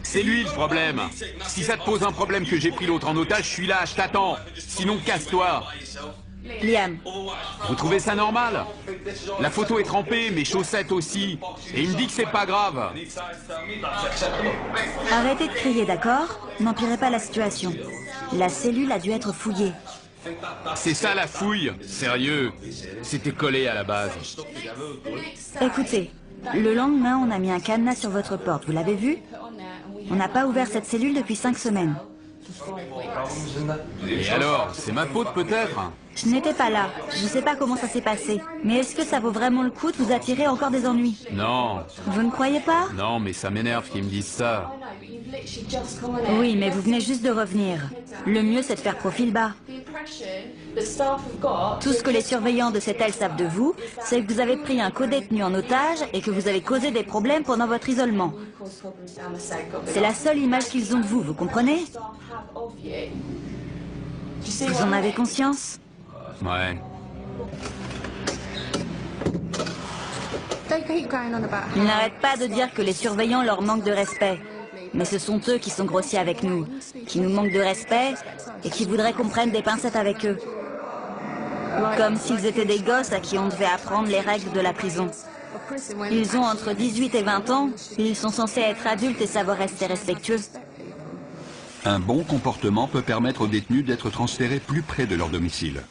C'est lui le problème. Si ça te pose un problème que j'ai pris l'autre en otage, je suis là, je t'attends. Sinon, casse-toi. Liam. Vous trouvez ça normal? La photo est trempée, mes chaussettes aussi. Et il me dit que c'est pas grave. Arrêtez de crier, d'accord? N'empirez pas la situation. La cellule a dû être fouillée. C'est ça la fouille. Sérieux. C'était collé à la base. Écoutez, le lendemain, on a mis un cadenas sur votre porte. Vous l'avez vu? On n'a pas ouvert cette cellule depuis 5 semaines. Et alors, c'est ma faute peut-être? Je n'étais pas là. Je ne sais pas comment ça s'est passé. Mais est-ce que ça vaut vraiment le coup de vous attirer encore des ennuis? Non. Vous ne croyez pas? Non, mais ça m'énerve qu'ils me disent ça. Oui, mais vous venez juste de revenir. Le mieux, c'est de faire profil bas. Tout ce que les surveillants de cette aile savent de vous, c'est que vous avez pris un codétenu en otage et que vous avez causé des problèmes pendant votre isolement. C'est la seule image qu'ils ont de vous, vous comprenez? Vous en avez conscience? Ouais. Ils n'arrêtent pas de dire que les surveillants leur manquent de respect. Mais ce sont eux qui sont grossiers avec nous, qui nous manquent de respect et qui voudraient qu'on prenne des pincettes avec eux. Comme s'ils étaient des gosses à qui on devait apprendre les règles de la prison. Ils ont entre 18 et 20 ans, ils sont censés être adultes et savoir rester respectueux. Un bon comportement peut permettre aux détenus d'être transférés plus près de leur domicile.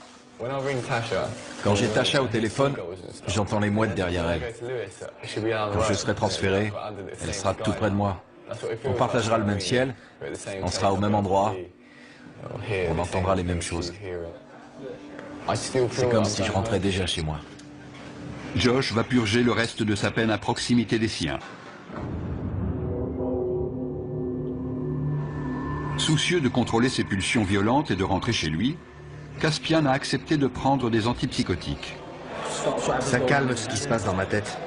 Quand j'ai Tasha au téléphone, j'entends les mouettes derrière elle. Quand je serai transféré, elle sera tout près de moi. On partagera le même ciel, on sera au même endroit, on entendra les mêmes choses. C'est comme si je rentrais déjà chez moi. Josh va purger le reste de sa peine à proximité des siens. Soucieux de contrôler ses pulsions violentes et de rentrer chez lui, Caspian a accepté de prendre des antipsychotiques. Ça calme ce qui se passe dans ma tête.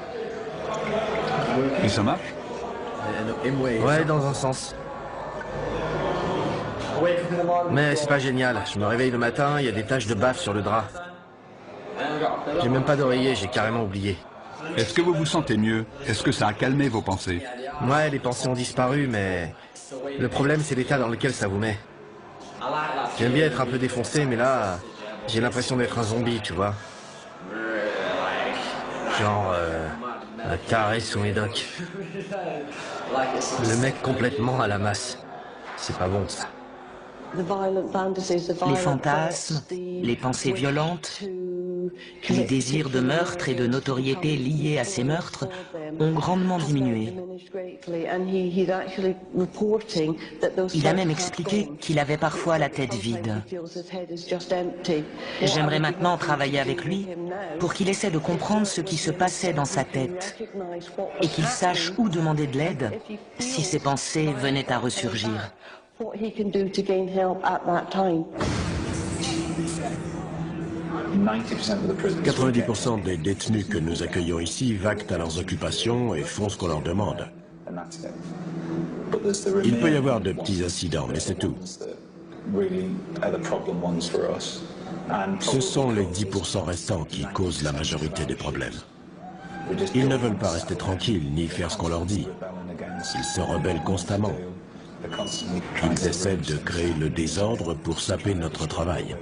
Et ça marche? Ouais, dans un sens. Mais c'est pas génial. Je me réveille le matin, il y a des taches de baffe sur le drap. J'ai même pas d'oreiller, j'ai carrément oublié. Est-ce que vous vous sentez mieux? Est-ce que ça a calmé vos pensées? Ouais, les pensées ont disparu, mais le problème, c'est l'état dans lequel ça vous met. J'aime bien être un peu défoncé, mais là, j'ai l'impression d'être un zombie, tu vois. Genre, un taré sous médoc. Le mec complètement à la masse. C'est pas bon, ça. Les fantasmes, les pensées violentes, Les désirs de meurtre et de notoriété liés à ces meurtres ont grandement diminué. Il a même expliqué qu'il avait parfois la tête vide. J'aimerais maintenant travailler avec lui pour qu'il essaie de comprendre ce qui se passait dans sa tête et qu'il sache où demander de l'aide si ses pensées venaient à ressurgir. 90% des détenus que nous accueillons ici vaquent à leurs occupations et font ce qu'on leur demande. Il peut y avoir de petits incidents, mais c'est tout. Ce sont les 10% restants qui causent la majorité des problèmes. Ils ne veulent pas rester tranquilles ni faire ce qu'on leur dit. Ils se rebellent constamment. Ils essaient de créer le désordre pour saper notre travail.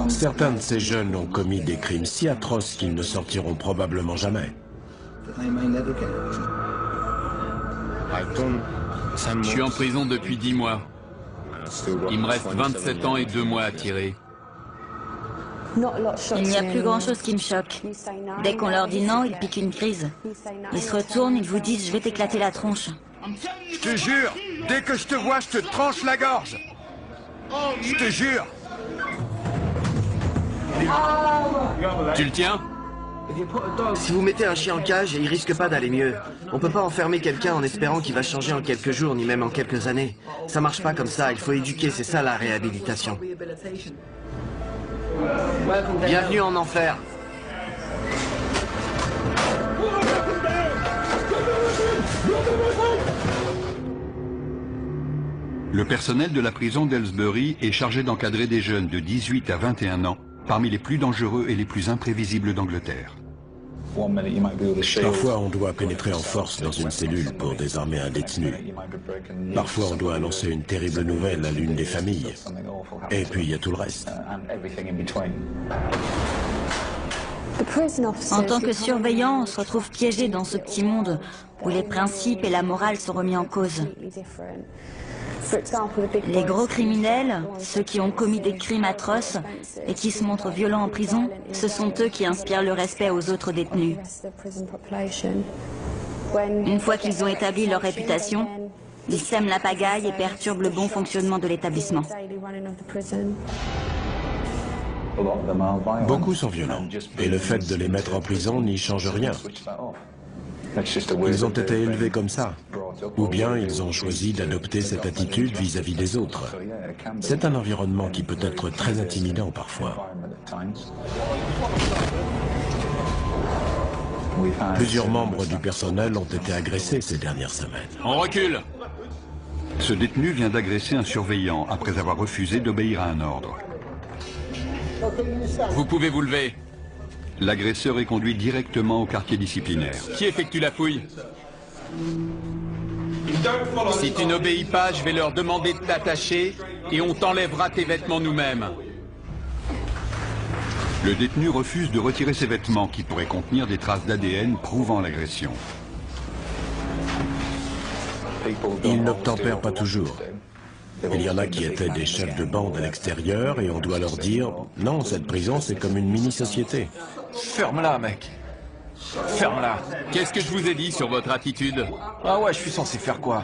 Certains de ces jeunes ont commis des crimes si atroces qu'ils ne sortiront probablement jamais. Je suis en prison depuis 10 mois. Il me reste 27 ans et 2 mois à tirer. Il n'y a plus grand-chose qui me choque. Dès qu'on leur dit non, ils piquent une crise. Ils se retournent, ils vous disent « je vais t'éclater la tronche ». Je te jure, dès que je te vois, je te tranche la gorge. Je te jure. Tu le tiens? Si vous mettez un chien en cage, il risque pas d'aller mieux. On peut pas enfermer quelqu'un en espérant qu'il va changer en quelques jours, ni même en quelques années. Ça marche pas comme ça, il faut éduquer, c'est ça la réhabilitation. Bienvenue en enfer. Le personnel de la prison d'Aylesbury est chargé d'encadrer des jeunes de 18 à 21 ans, parmi les plus dangereux et les plus imprévisibles d'Angleterre. Parfois, on doit pénétrer en force dans une cellule pour désarmer un détenu. Parfois, on doit annoncer une terrible nouvelle à l'une des familles. Et puis, il y a tout le reste. En tant que surveillant, on se retrouve piégé dans ce petit monde où les principes et la morale sont remis en cause. Les gros criminels, ceux qui ont commis des crimes atroces et qui se montrent violents en prison, ce sont eux qui inspirent le respect aux autres détenus. Une fois qu'ils ont établi leur réputation, ils sèment la pagaille et perturbent le bon fonctionnement de l'établissement. Beaucoup sont violents, et le fait de les mettre en prison n'y change rien. Ils ont été élevés comme ça, ou bien ils ont choisi d'adopter cette attitude vis-à-vis des autres. C'est un environnement qui peut être très intimidant parfois. Plusieurs membres du personnel ont été agressés ces dernières semaines. On recule! Ce détenu vient d'agresser un surveillant après avoir refusé d'obéir à un ordre. Vous pouvez vous lever. L'agresseur est conduit directement au quartier disciplinaire. Qui effectue la fouille? Si tu n'obéis pas, je vais leur demander de t'attacher et on t'enlèvera tes vêtements nous-mêmes. Le détenu refuse de retirer ses vêtements qui pourraient contenir des traces d'ADN prouvant l'agression. Ils n'obtempèrent pas toujours. Il y en a qui étaient des chefs de bande à l'extérieur et on doit leur dire « Non, cette prison, c'est comme une mini-société. » Ferme-la, mec. Ferme-la. Qu'est-ce que je vous ai dit sur votre attitude? Ah ouais, je suis censé faire quoi?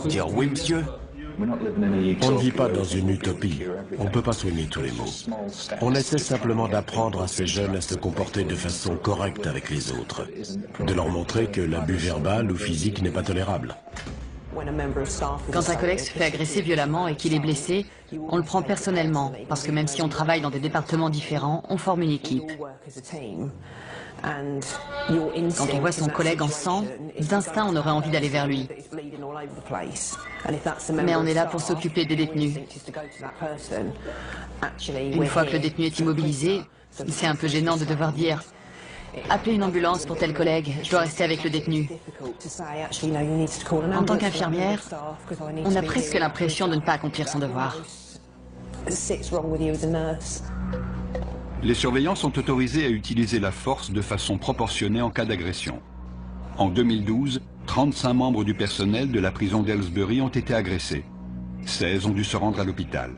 Dire oui, monsieur? On ne vit pas dans une utopie. On ne peut pas soigner tous les maux. On essaie simplement d'apprendre à ces jeunes à se comporter de façon correcte avec les autres. De leur montrer que l'abus verbal ou physique n'est pas tolérable. Quand un collègue se fait agresser violemment et qu'il est blessé, on le prend personnellement, parce que même si on travaille dans des départements différents, on forme une équipe. Quand on voit son collègue en sang, d'instinct on aurait envie d'aller vers lui. Mais on est là pour s'occuper des détenus. Une fois que le détenu est immobilisé, c'est un peu gênant de devoir dire « Appelez une ambulance pour tel collègue, je dois rester avec le détenu ». En tant qu'infirmière, on a presque l'impression de ne pas accomplir son devoir. Les surveillants sont autorisés à utiliser la force de façon proportionnée en cas d'agression. En 2012, 35 membres du personnel de la prison d'Aylesbury ont été agressés. 16 ont dû se rendre à l'hôpital.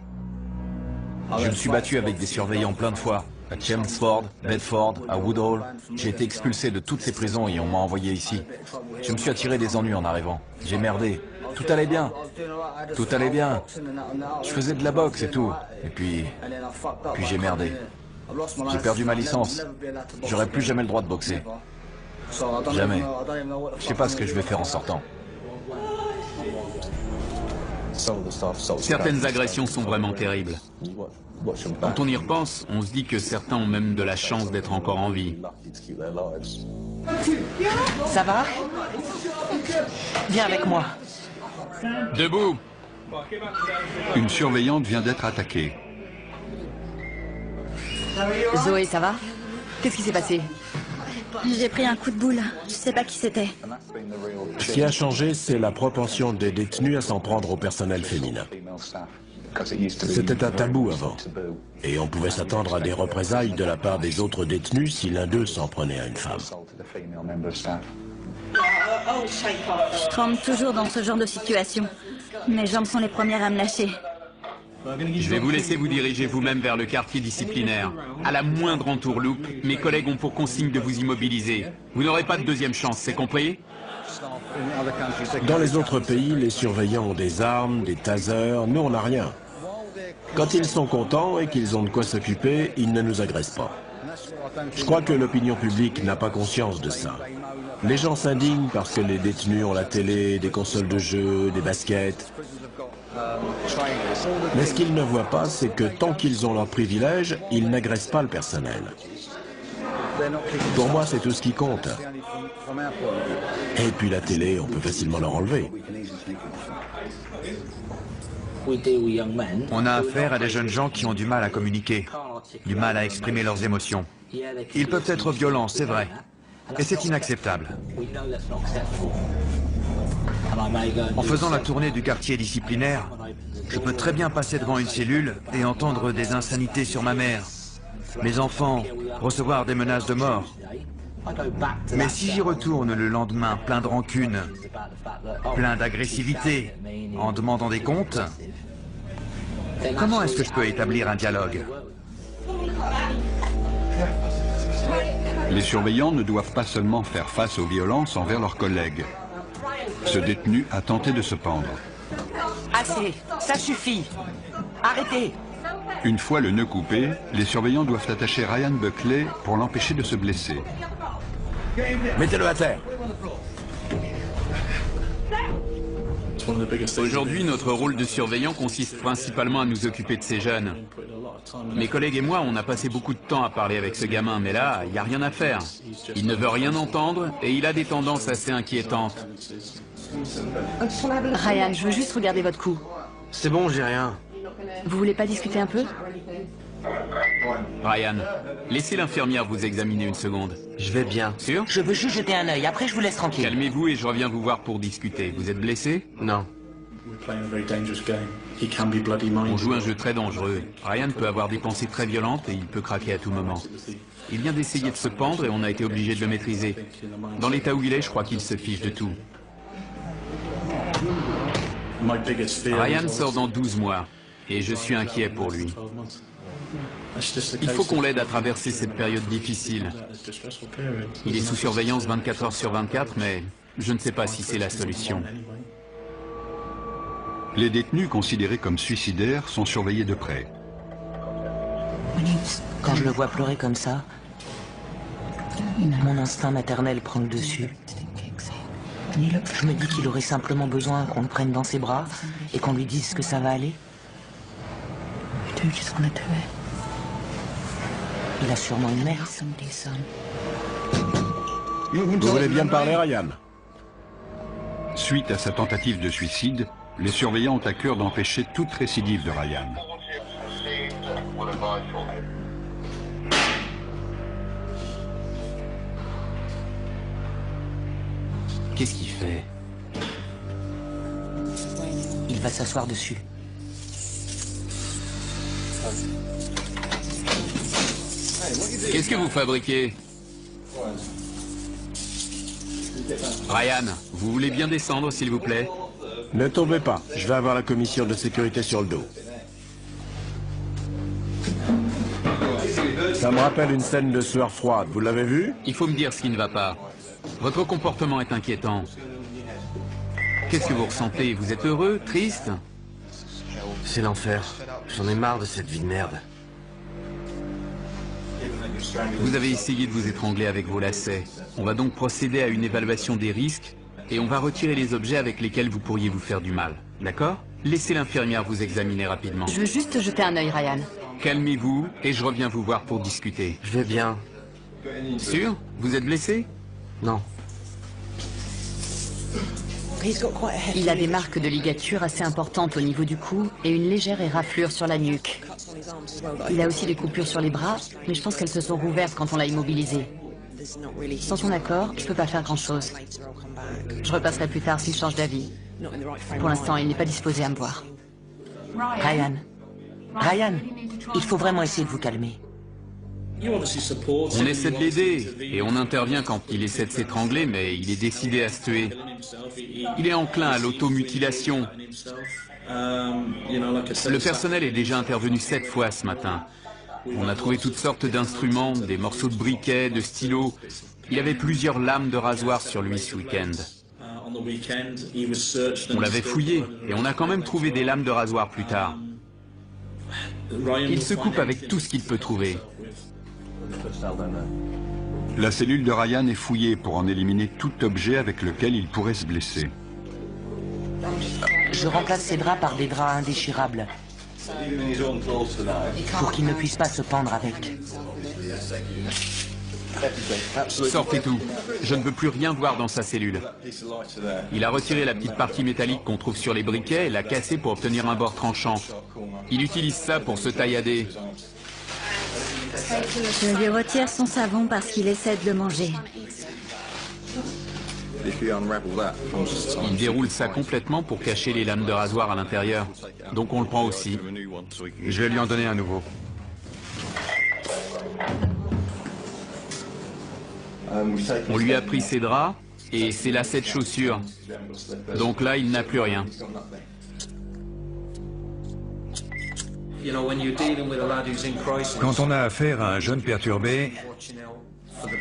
Je me suis battu avec des surveillants plein de fois. À Chelmsford, Bedford, à Woodhall. J'ai été expulsé de toutes ces prisons et on m'a envoyé ici. Je me suis attiré des ennuis en arrivant. J'ai merdé. Tout allait bien. Tout allait bien. Je faisais de la boxe et tout. Et puis j'ai merdé. J'ai perdu ma licence. J'aurai plus jamais le droit de boxer. Jamais. Je sais pas ce que je vais faire en sortant. Certaines agressions sont vraiment terribles. Quand on y repense, on se dit que certains ont même de la chance d'être encore en vie. Ça va? Viens avec moi. Debout! Une surveillante vient d'être attaquée. Zoé, ça va? Qu'est-ce qui s'est passé? J'ai pris un coup de boule. Je sais pas qui c'était. Ce qui a changé, c'est la propension des détenus à s'en prendre au personnel féminin. C'était un tabou avant. Et on pouvait s'attendre à des représailles de la part des autres détenus si l'un d'eux s'en prenait à une femme. Je tremble toujours dans ce genre de situation. Mes jambes sont les premières à me lâcher. Je vais vous laisser vous diriger vous-même vers le quartier disciplinaire. À la moindre entourloupe, mes collègues ont pour consigne de vous immobiliser. Vous n'aurez pas de deuxième chance, c'est compris? Dans les autres pays, les surveillants ont des armes, des tasers, nous on n'a rien. Quand ils sont contents et qu'ils ont de quoi s'occuper, ils ne nous agressent pas. Je crois que l'opinion publique n'a pas conscience de ça. Les gens s'indignent parce que les détenus ont la télé, des consoles de jeux, des baskets. Mais ce qu'ils ne voient pas, c'est que tant qu'ils ont leurs privilèges, ils n'agressent pas le personnel. Pour moi, c'est tout ce qui compte. Et puis la télé, on peut facilement leur enlever. On a affaire à des jeunes gens qui ont du mal à communiquer, du mal à exprimer leurs émotions. Ils peuvent être violents, c'est vrai, et c'est inacceptable. En faisant la tournée du quartier disciplinaire, je peux très bien passer devant une cellule et entendre des insanités sur ma mère, mes enfants, recevoir des menaces de mort. Mais si j'y retourne le lendemain plein de rancune, plein d'agressivité, en demandant des comptes, comment est-ce que je peux établir un dialogue? Les surveillants ne doivent pas seulement faire face aux violences envers leurs collègues. Ce détenu a tenté de se pendre. Assez, ça suffit. Arrêtez. Une fois le nœud coupé, les surveillants doivent attacher Ryan Buckley pour l'empêcher de se blesser. Mettez-le à terre. Aujourd'hui, notre rôle de surveillant consiste principalement à nous occuper de ces jeunes. Mes collègues et moi, on a passé beaucoup de temps à parler avec ce gamin, mais là, il n'y a rien à faire. Il ne veut rien entendre et il a des tendances assez inquiétantes. Ryan, je veux juste regarder votre cou. C'est bon, j'ai rien. Vous voulez pas discuter un peu? Ryan, laissez l'infirmière vous examiner une seconde. Je vais bien. Sûr? Je veux juste jeter un œil, après je vous laisse tranquille. Calmez-vous et je reviens vous voir pour discuter. Vous êtes blessé? Non. On joue un jeu très dangereux. Ryan peut avoir des pensées très violentes et il peut craquer à tout moment. Il vient d'essayer de se pendre et on a été obligé de le maîtriser. Dans l'état où il est, je crois qu'il se fiche de tout. Ryan sort dans 12 mois et je suis inquiet pour lui. Il faut qu'on l'aide à traverser cette période difficile. Il est sous surveillance 24 heures sur 24, mais je ne sais pas si c'est la solution. Les détenus considérés comme suicidaires sont surveillés de près. Quand je le vois pleurer comme ça, mon instinct maternel prend le dessus. Je me dis qu'il aurait simplement besoin qu'on le prenne dans ses bras et qu'on lui dise que ça va aller. Il a sûrement une mère. Vous voulez bien me parler, Ryan? Suite à sa tentative de suicide, les surveillants ont à cœur d'empêcher toute récidive de Ryan. Qu'est-ce qu'il fait? Il va s'asseoir dessus. Qu'est-ce que vous fabriquez? Ryan, vous voulez bien descendre, s'il vous plaît? Ne tombez pas, je vais avoir la commission de sécurité sur le dos. Ça me rappelle une scène de sueur froide, vous l'avez vu? Il faut me dire ce qui ne va pas. Votre comportement est inquiétant. Qu'est-ce que vous ressentez? Vous êtes heureux? Triste? C'est l'enfer. J'en ai marre de cette vie de merde. Vous avez essayé de vous étrangler avec vos lacets. On va donc procéder à une évaluation des risques et on va retirer les objets avec lesquels vous pourriez vous faire du mal. D'accord? Laissez l'infirmière vous examiner rapidement. Je veux juste jeter un œil, Ryan. Calmez-vous et je reviens vous voir pour discuter. Je vais bien. Sûr? Vous êtes blessé? Non. Il a des marques de ligature assez importantes au niveau du cou et une légère éraflure sur la nuque. Il a aussi des coupures sur les bras, mais je pense qu'elles se sont rouvertes quand on l'a immobilisé. Sans son accord, je peux pas faire grand-chose. Je repasserai plus tard s'il change d'avis. Pour l'instant, il n'est pas disposé à me voir. Ryan. Ryan, il faut vraiment essayer de vous calmer. On essaie de l'aider et on intervient quand il essaie de s'étrangler, mais il est décidé à se tuer. Il est enclin à l'automutilation. Le personnel est déjà intervenu 7 fois ce matin. On a trouvé toutes sortes d'instruments, des morceaux de briquet, de stylos. Il y avait plusieurs lames de rasoir sur lui ce week-end. On l'avait fouillé et on a quand même trouvé des lames de rasoir plus tard. Il se coupe avec tout ce qu'il peut trouver. La cellule de Ryan est fouillée pour en éliminer tout objet avec lequel il pourrait se blesser. Je remplace ses draps par des draps indéchirables. Pour qu'il ne puisse pas se pendre avec. Sortez tout. Je ne veux plus rien voir dans sa cellule. Il a retiré la petite partie métallique qu'on trouve sur les briquets et l'a cassée pour obtenir un bord tranchant. Il utilise ça pour se taillader. Je lui retire son savon parce qu'il essaie de le manger. Il déroule ça complètement pour cacher les lames de rasoir à l'intérieur. Donc on le prend aussi. Je vais lui en donner un nouveau. On lui a pris ses draps et ses lacets de chaussures. Donc là, il n'a plus rien. Quand on a affaire à un jeune perturbé,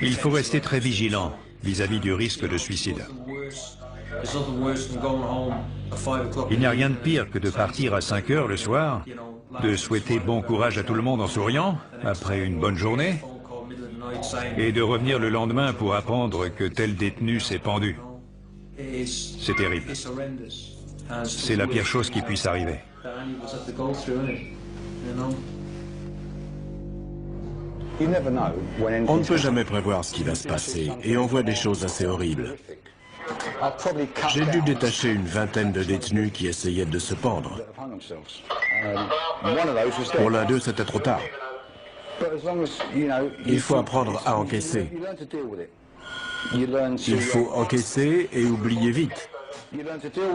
il faut rester très vigilant vis-à-vis du risque de suicide. Il n'y a rien de pire que de partir à 5 heures le soir, de souhaiter bon courage à tout le monde en souriant, après une bonne journée, et de revenir le lendemain pour apprendre que tel détenu s'est pendu. C'est terrible. C'est la pire chose qui puisse arriver. On ne peut jamais prévoir ce qui va se passer, et on voit des choses assez horribles. J'ai dû détacher une vingtaine de détenus qui essayaient de se pendre. Pour l'un d'eux, c'était trop tard. Il faut apprendre à encaisser. Il faut encaisser et oublier vite.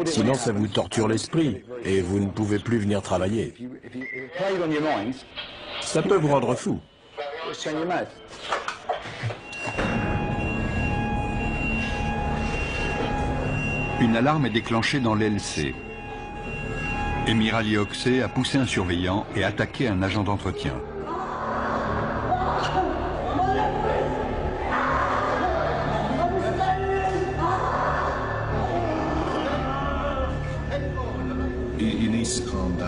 Sinon, ça vous torture l'esprit et vous ne pouvez plus venir travailler. Ça peut vous rendre fou. Une alarme est déclenchée dans l'LC. Emirali Oxey a poussé un surveillant et attaqué un agent d'entretien.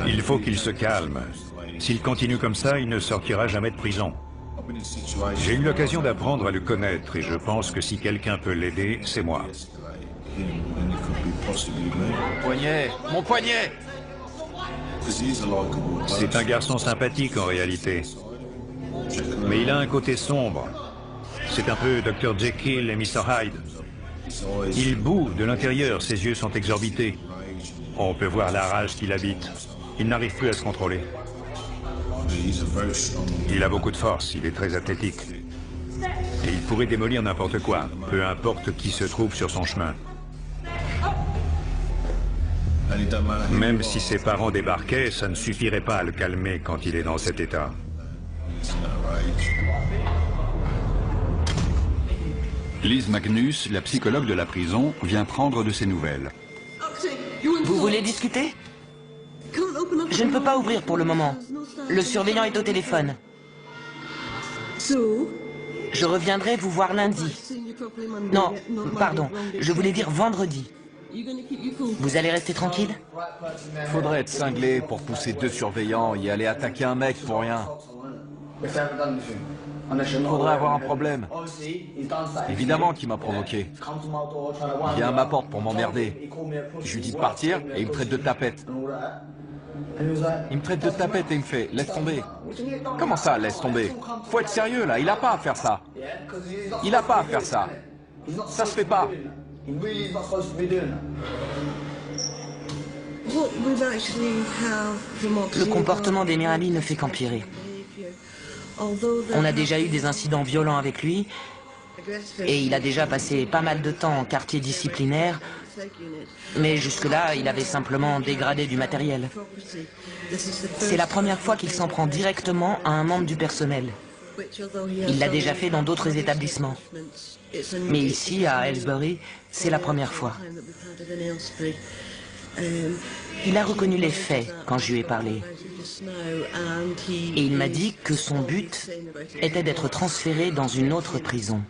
Il faut qu'il se calme. S'il continue comme ça, il ne sortira jamais de prison. J'ai eu l'occasion d'apprendre à le connaître et je pense que si quelqu'un peut l'aider, c'est moi. Mon poignet! Mon poignet! C'est un garçon sympathique en réalité. Mais il a un côté sombre. C'est un peu Dr. Jekyll et Mr. Hyde. Il boue de l'intérieur, ses yeux sont exorbités. On peut voir la rage qu'il habite. Il n'arrive plus à se contrôler. Il a beaucoup de force, il est très athlétique. Et il pourrait démolir n'importe quoi, peu importe qui se trouve sur son chemin. Même si ses parents débarquaient, ça ne suffirait pas à le calmer quand il est dans cet état. Liz Magnus, la psychologue de la prison, vient prendre de ses nouvelles. Vous voulez discuter? Je ne peux pas ouvrir pour le moment. Le surveillant est au téléphone. Je reviendrai vous voir lundi. Non, pardon, je voulais dire vendredi. Vous allez rester tranquille? Faudrait être cinglé pour pousser 2 surveillants et aller attaquer un mec pour rien. Faudrait avoir un problème. Évidemment qu'il m'a provoqué. Il vient à ma porte pour m'emmerder. Je lui dis de partir et il me traite de tapette. Il me traite de tapette et il me fait « laisse tomber ». Comment ça, laisse tomber? Faut être sérieux là, il a pas à faire ça. Il a pas à faire ça. Ça se fait pas. Le comportement d'Emir Ali ne fait qu'empirer. On a déjà eu des incidents violents avec lui et il a déjà passé pas mal de temps en quartier disciplinaire, mais jusque-là, il avait simplement dégradé du matériel. C'est la première fois qu'il s'en prend directement à un membre du personnel. Il l'a déjà fait dans d'autres établissements. Mais ici, à Aylesbury, c'est la première fois. Il a reconnu les faits quand je lui ai parlé. Et il m'a dit que son but était d'être transféré dans une autre prison.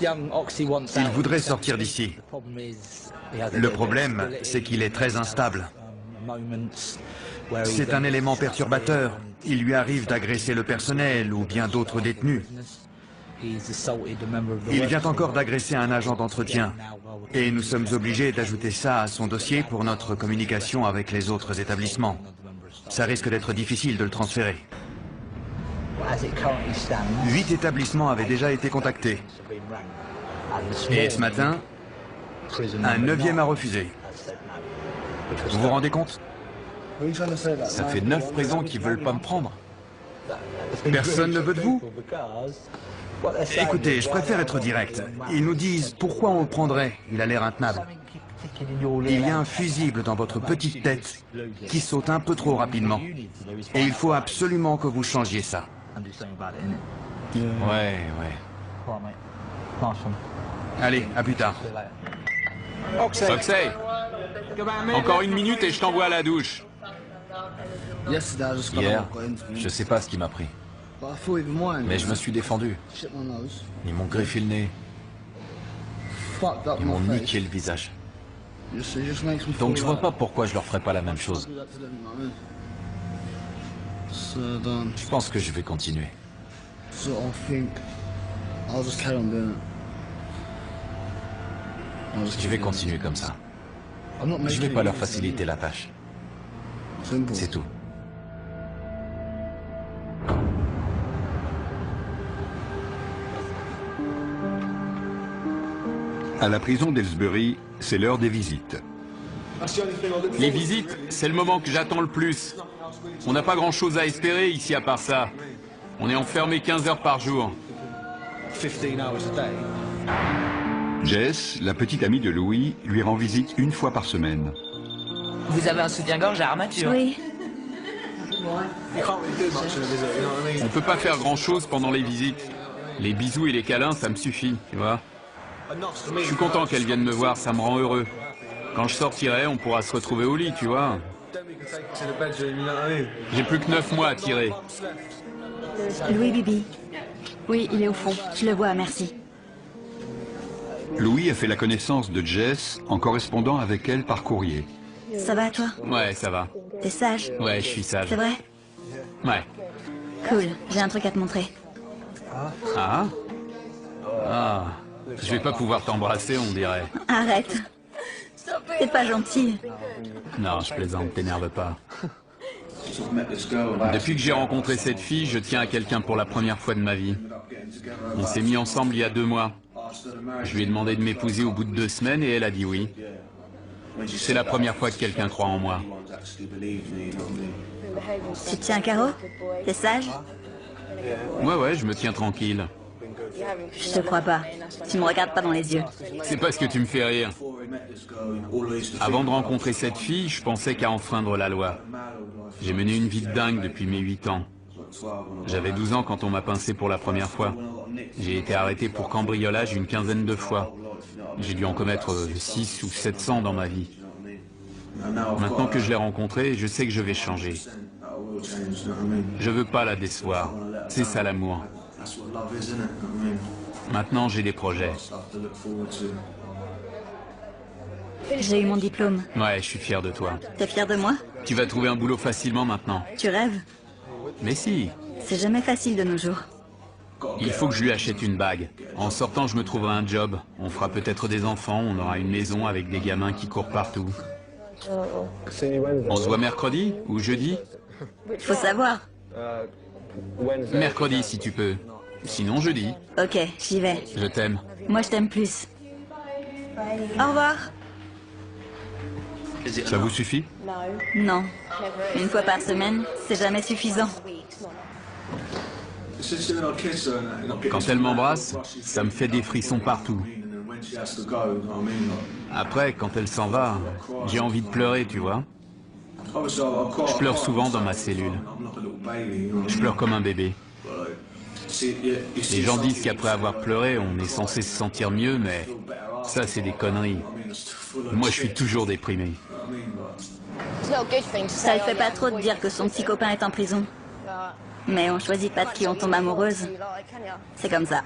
Il voudrait sortir d'ici. Le problème, c'est qu'il est très instable. C'est un élément perturbateur. Il lui arrive d'agresser le personnel ou bien d'autres détenus. Il vient encore d'agresser un agent d'entretien. Et nous sommes obligés d'ajouter ça à son dossier pour notre communication avec les autres établissements. Ça risque d'être difficile de le transférer. 8 établissements avaient déjà été contactés. Et ce matin, un 9e a refusé. Vous vous rendez compte? Ça fait 9 prisons qui veulent pas me prendre. Personne ne veut de vous? Écoutez, je préfère être direct. Ils nous disent pourquoi on le prendrait. Il a l'air intenable. Il y a un fusible dans votre petite tête qui saute un peu trop rapidement. Et il faut absolument que vous changiez ça. Ouais. Allez, à plus tard. Oxey, encore 1 minute et je t'envoie à la douche. Hier, je sais pas ce qui m'a pris. Mais je me suis défendu. Ils m'ont griffé le nez. Ils m'ont niqué le visage. Donc je vois pas pourquoi je leur ferais pas la même chose. Je pense que je vais continuer. Je vais continuer comme ça. Je vais pas leur faciliter la tâche. C'est tout. À la prison d'Aylesbury, c'est l'heure des visites. Les visites, c'est le moment que j'attends le plus. On n'a pas grand-chose à espérer ici à part ça. On est enfermé 15 heures par jour. Jess, la petite amie de Louis, lui rend visite 1 fois par semaine. Vous avez un soutien-gorge à armature? Oui. On peut pas faire grand-chose pendant les visites. Les bisous et les câlins, ça me suffit, tu vois. Je suis content qu'elle vienne me voir, ça me rend heureux. Quand je sortirai, on pourra se retrouver au lit, tu vois. J'ai plus que 9 mois à tirer. Louis Bibi. Oui, il est au fond. Je le vois, merci. Louis a fait la connaissance de Jess en correspondant avec elle par courrier. Ça va, toi? Ouais, ça va. T'es sage? Ouais, je suis sage. C'est vrai? Ouais. Cool, j'ai un truc à te montrer. Ah? Ah. Je vais pas pouvoir t'embrasser, on dirait. Arrête. T'es pas gentil. Non, je plaisante, t'énerve pas. Depuis que j'ai rencontré cette fille, je tiens à quelqu'un pour la première fois de ma vie. On s'est mis ensemble il y a 2 mois. Je lui ai demandé de m'épouser au bout de 2 semaines et elle a dit oui. C'est la première fois que quelqu'un croit en moi. Tu te tiens, Caro? T'es sage? Ouais, je me tiens tranquille. Je te crois pas. Tu me regardes pas dans les yeux. C'est parce que tu me fais rire. Avant de rencontrer cette fille, je pensais qu'à enfreindre la loi. J'ai mené une vie de dingue depuis mes 8 ans. J'avais 12 ans quand on m'a pincé pour la première fois. J'ai été arrêté pour cambriolage une 15aine de fois. J'ai dû en commettre 6 ou 700 dans ma vie. Maintenant que je l'ai rencontrée, je sais que je vais changer. Je veux pas la décevoir. C'est ça l'amour. Maintenant, j'ai des projets. J'ai eu mon diplôme. Ouais, je suis fier de toi. T'es fier de moi? Tu vas trouver un boulot facilement maintenant. Tu rêves? Mais si. C'est jamais facile de nos jours. Il faut que je lui achète une bague. En sortant, je me trouverai un job. On fera peut-être des enfants, on aura une maison avec des gamins qui courent partout. On se voit mercredi ou jeudi? Faut savoir. Mercredi si tu peux. Sinon jeudi. Ok, j'y vais. Je t'aime. Moi, je t'aime plus. Au revoir. Ça vous suffit? Non. Une fois par semaine, c'est jamais suffisant. Quand elle m'embrasse, ça me fait des frissons partout. Après, quand elle s'en va, j'ai envie de pleurer, tu vois. Je pleure souvent dans ma cellule. Je pleure comme un bébé. Les gens disent qu'après avoir pleuré, on est censé se sentir mieux, mais ça, c'est des conneries. Moi, je suis toujours déprimé. Ça le fait pas trop de dire que son petit copain est en prison. Mais on choisit pas de qui on tombe amoureuse. C'est comme ça.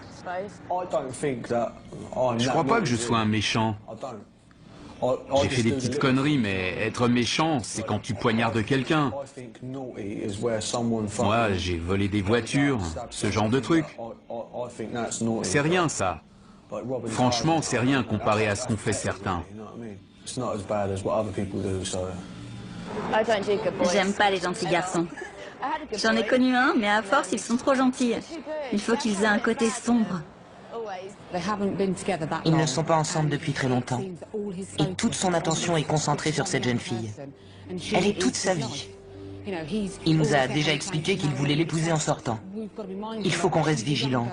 Je crois pas que je sois un méchant. J'ai fait des petites conneries, mais être méchant, c'est quand tu poignardes quelqu'un. Moi, j'ai volé des voitures, ce genre de trucs. C'est rien, ça. Franchement, c'est rien comparé à ce qu'ont fait certains. J'aime pas les gentils garçons. J'en ai connu un, mais à force, ils sont trop gentils. Il faut qu'ils aient un côté sombre. Ils ne sont pas ensemble depuis très longtemps. Et toute son attention est concentrée sur cette jeune fille. Elle est toute sa vie. Il nous a déjà expliqué qu'il voulait l'épouser en sortant. Il faut qu'on reste vigilant.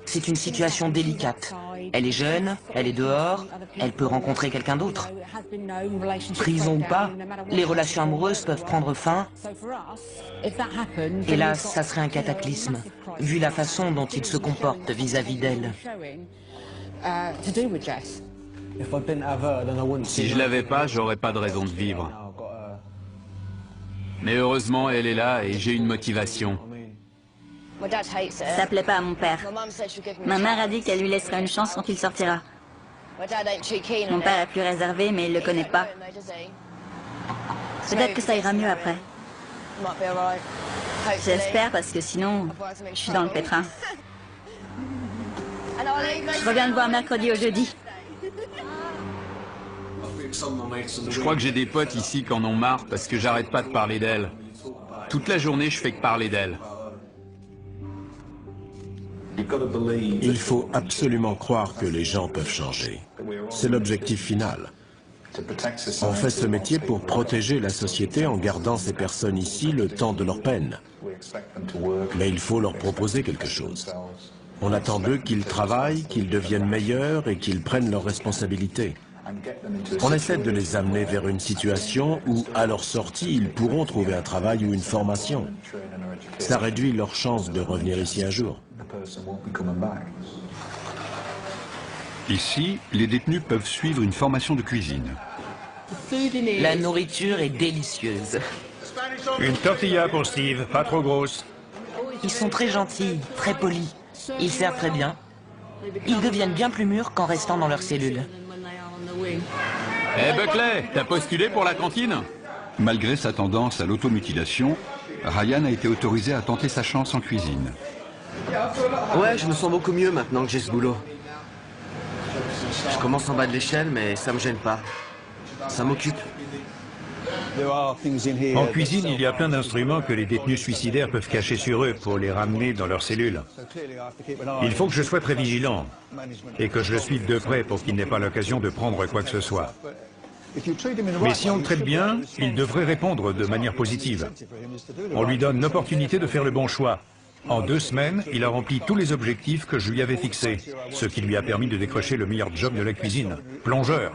C'est une situation délicate. Elle est jeune, elle est dehors, elle peut rencontrer quelqu'un d'autre. Prison ou pas, les relations amoureuses peuvent prendre fin. Et là, ça serait un cataclysme, vu la façon dont il se comporte vis-à-vis d'elle. Si je l'avais pas, j'aurais pas de raison de vivre. Mais heureusement, elle est là et j'ai une motivation. Ça plaît pas à mon père. Ma mère a dit qu'elle lui laisserait une chance quand il sortira. Mon père est plus réservé, mais il le connaît pas. Peut-être que ça ira mieux après. J'espère, parce que sinon, je suis dans le pétrin. Je reviens te voir mercredi au jeudi. Je crois que j'ai des potes ici qui en ont marre parce que j'arrête pas de parler d'elle. Toute la journée, je fais que parler d'elle. Il faut absolument croire que les gens peuvent changer. C'est l'objectif final. On fait ce métier pour protéger la société en gardant ces personnes ici le temps de leur peine. Mais il faut leur proposer quelque chose. On attend d'eux qu'ils travaillent, qu'ils deviennent meilleurs et qu'ils prennent leurs responsabilités. On essaie de les amener vers une situation où, à leur sortie, ils pourront trouver un travail ou une formation. Ça réduit leurs chances de revenir ici un jour. Ici, les détenus peuvent suivre une formation de cuisine. La nourriture est délicieuse. Une tortilla pour Steve, pas trop grosse. Ils sont très gentils, très polis. Ils servent très bien. Ils deviennent bien plus mûrs qu'en restant dans leur cellule. Eh Buckley, t'as postulé pour la cantine? Malgré sa tendance à l'automutilation, Ryan a été autorisé à tenter sa chance en cuisine. Ouais, je me sens beaucoup mieux maintenant que j'ai ce boulot. Je commence en bas de l'échelle, mais ça me gêne pas. Ça m'occupe. En cuisine, il y a plein d'instruments que les détenus suicidaires peuvent cacher sur eux pour les ramener dans leurs cellules. Il faut que je sois très vigilant et que je le suive de près pour qu'il n'ait pas l'occasion de prendre quoi que ce soit. Mais si on le traite bien, il devrait répondre de manière positive. On lui donne l'opportunité de faire le bon choix. En 2 semaines, il a rempli tous les objectifs que je lui avais fixés, ce qui lui a permis de décrocher le meilleur job de la cuisine, plongeur.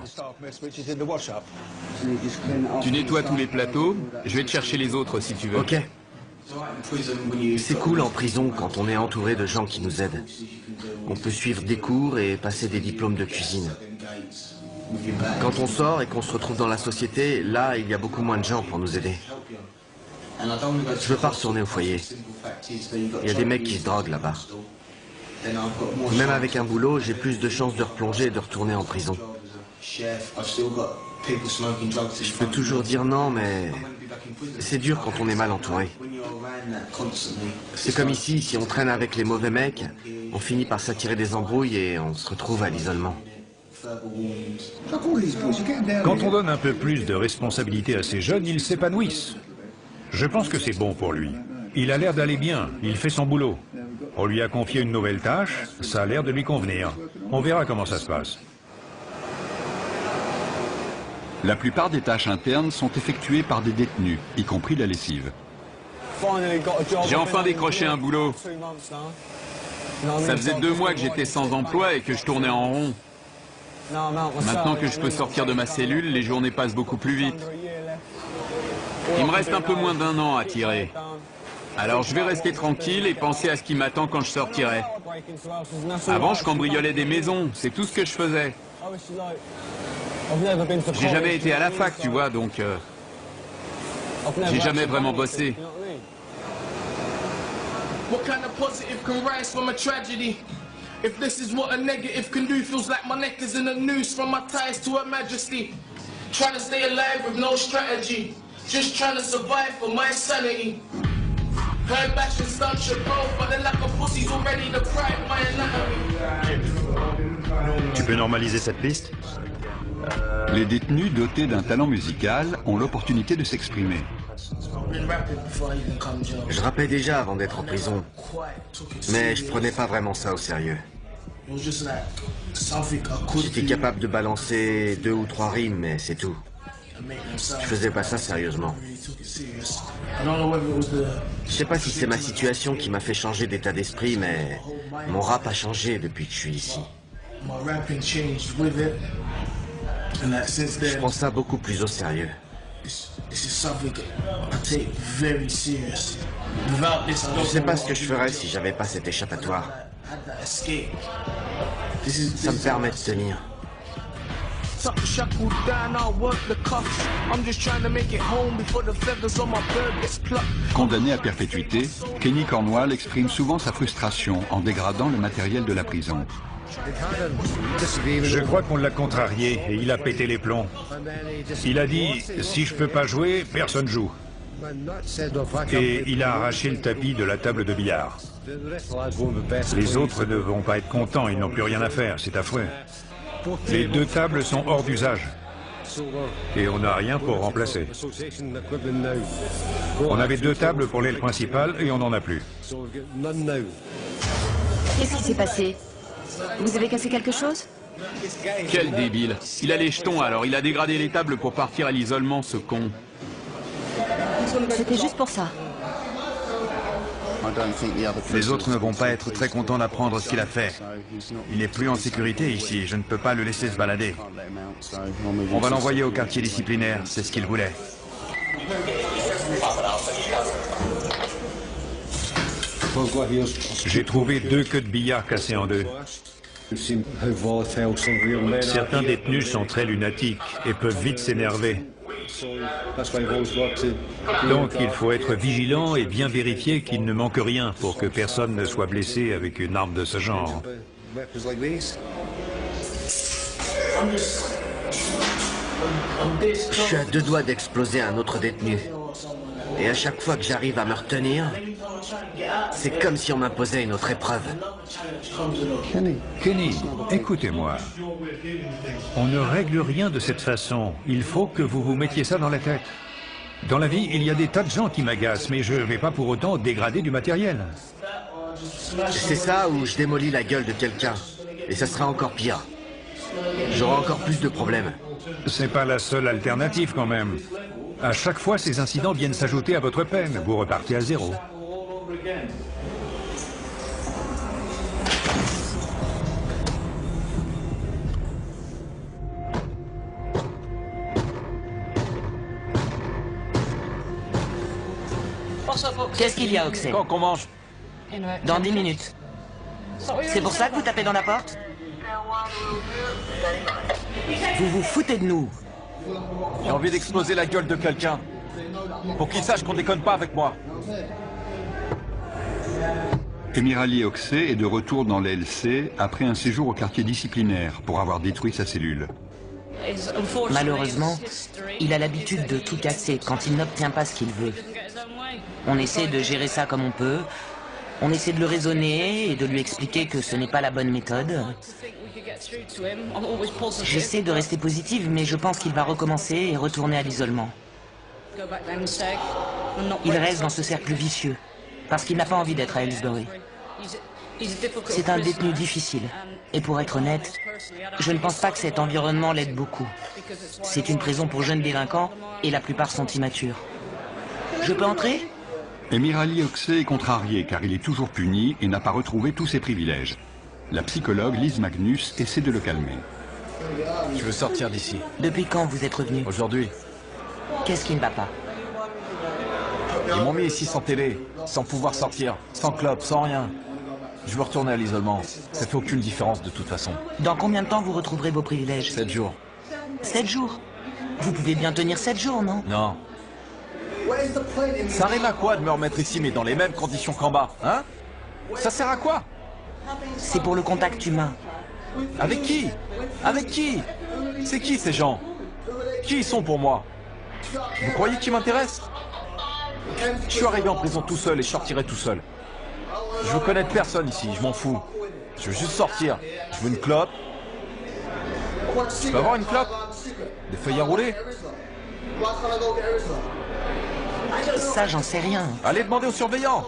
Tu nettoies tous les plateaux, je vais te chercher les autres si tu veux. Ok. C'est cool en prison quand on est entouré de gens qui nous aident. On peut suivre des cours et passer des diplômes de cuisine. Quand on sort et qu'on se retrouve dans la société, là, il y a beaucoup moins de gens pour nous aider. Je veux pas retourner au foyer. Il y a des mecs qui se droguent là-bas. Même avec un boulot, j'ai plus de chances de replonger et de retourner en prison. Je peux toujours dire non, mais c'est dur quand on est mal entouré. C'est comme ici, si on traîne avec les mauvais mecs, on finit par s'attirer des embrouilles et on se retrouve à l'isolement. Quand on donne un peu plus de responsabilité à ces jeunes, ils s'épanouissent. Je pense que c'est bon pour lui. Il a l'air d'aller bien, il fait son boulot. On lui a confié une nouvelle tâche, ça a l'air de lui convenir. On verra comment ça se passe. La plupart des tâches internes sont effectuées par des détenus, y compris la lessive. J'ai enfin décroché un boulot. Ça faisait 2 mois que j'étais sans emploi et que je tournais en rond. Maintenant que je peux sortir de ma cellule, les journées passent beaucoup plus vite. Il me reste un peu moins d'1 an à tirer. Alors je vais rester tranquille et penser à ce qui m'attend quand je sortirai. Avant, je cambriolais des maisons, c'est tout ce que je faisais. J'ai jamais été à la fac, tu vois, donc... j'ai jamais vraiment bossé. What kind of positive can rise from a tragedy? If this is what a negative can do, feels like my neck is in a noose from my ties to Her Majesty. Trying to stay alive with no strategy, just trying to survive for my sanity. Heard bash and stun should both, but they're like a pussy's already deprived my anatomy. Tu peux normaliser cette piste? Les détenus dotés d'un talent musical ont l'opportunité de s'exprimer. Je rappais déjà avant d'être en prison, mais je prenais pas vraiment ça au sérieux. J'étais capable de balancer 2 ou 3 rimes, mais c'est tout. Je faisais pas ça sérieusement. Je sais pas si c'est ma situation qui m'a fait changer d'état d'esprit, mais mon rap a changé depuis que je suis ici. Je prends ça beaucoup plus au sérieux. Je sais pas ce que je ferais si j'avais pas cet échappatoire. Ça me permet de tenir. Condamné à perpétuité, Kenny Cornwall exprime souvent sa frustration en dégradant le matériel de la prison. Je crois qu'on l'a contrarié et il a pété les plombs. Il a dit « si je peux pas jouer, personne joue ». Et il a arraché le tapis de la table de billard. Les autres ne vont pas être contents, ils n'ont plus rien à faire, c'est affreux. Les 2 tables sont hors d'usage. Et on n'a rien pour remplacer. On avait 2 tables pour l'aile principale et on n'en a plus. Qu'est-ce qui s'est passé? Vous avez cassé quelque chose? Quel débile. Il a les jetons alors, il a dégradé les tables pour partir à l'isolement, ce con. C'était juste pour ça. Les autres ne vont pas être très contents d'apprendre ce qu'il a fait. Il n'est plus en sécurité ici, je ne peux pas le laisser se balader. On va l'envoyer au quartier disciplinaire, c'est ce qu'il voulait. J'ai trouvé 2 queues de billard cassées en 2. Certains détenus sont très lunatiques et peuvent vite s'énerver. Donc il faut être vigilant et bien vérifier qu'il ne manque rien pour que personne ne soit blessé avec une arme de ce genre. Je suis à deux doigts d'exploser un autre détenu. Et à chaque fois que j'arrive à me retenir, c'est comme si on m'imposait une autre épreuve. Kenny, écoutez-moi. On ne règle rien de cette façon. Il faut que vous vous mettiez ça dans la tête. Dans la vie, il y a des tas de gens qui m'agacent, mais je ne vais pas pour autant dégrader du matériel. C'est ça ou je démolis la gueule de quelqu'un. Et ça sera encore pire. J'aurai encore plus de problèmes. C'est pas la seule alternative quand même. À chaque fois, ces incidents viennent s'ajouter à votre peine. Vous repartez à zéro. Qu'est-ce qu'il y a, Oxey? Quand qu'on mange? Dans 10 minutes. C'est pour ça que vous tapez dans la porte? Vous vous foutez de nous. J'ai envie d'exploser la gueule de quelqu'un. Pour qu'il sache qu'on déconne pas avec moi. Emirali Oxey est de retour dans l'LC après un séjour au quartier disciplinaire pour avoir détruit sa cellule. Malheureusement, il a l'habitude de tout casser quand il n'obtient pas ce qu'il veut. On essaie de gérer ça comme on peut. On essaie de le raisonner et de lui expliquer que ce n'est pas la bonne méthode. J'essaie de rester positive, mais je pense qu'il va recommencer et retourner à l'isolement. Il reste dans ce cercle vicieux, parce qu'il n'a pas envie d'être à Aylesbury. C'est un détenu difficile, et pour être honnête, je ne pense pas que cet environnement l'aide beaucoup. C'est une prison pour jeunes délinquants, et la plupart sont immatures. Je peux entrer ? Emirali Oxey est contrarié car il est toujours puni et n'a pas retrouvé tous ses privilèges. La psychologue Liz Magnus essaie de le calmer. Je veux sortir d'ici. Depuis quand vous êtes revenu? Aujourd'hui. Qu'est-ce qui ne va pas? Ils m'ont mis ici sans télé, sans pouvoir sortir, sans club, sans rien. Je veux retourner à l'isolement. Ça fait aucune différence de toute façon. Dans combien de temps vous retrouverez vos privilèges? 7 jours. 7 jours? Vous pouvez bien tenir 7 jours, non? Non. Ça rime à quoi de me remettre ici mais dans les mêmes conditions qu'en bas, hein? Ça sert à quoi? C'est pour le contact humain. Avec qui? Avec qui? C'est qui ces gens? Qui ils sont pour moi? Vous croyez qu'ils m'intéressent? Je suis arrivé en prison tout seul et je sortirai tout seul. Je veux connaître personne ici, je m'en fous. Je veux juste sortir. Je veux une clope. Je peux avoir une clope? Des feuilles à rouler? Ça, j'en sais rien. Allez demander aux surveillants.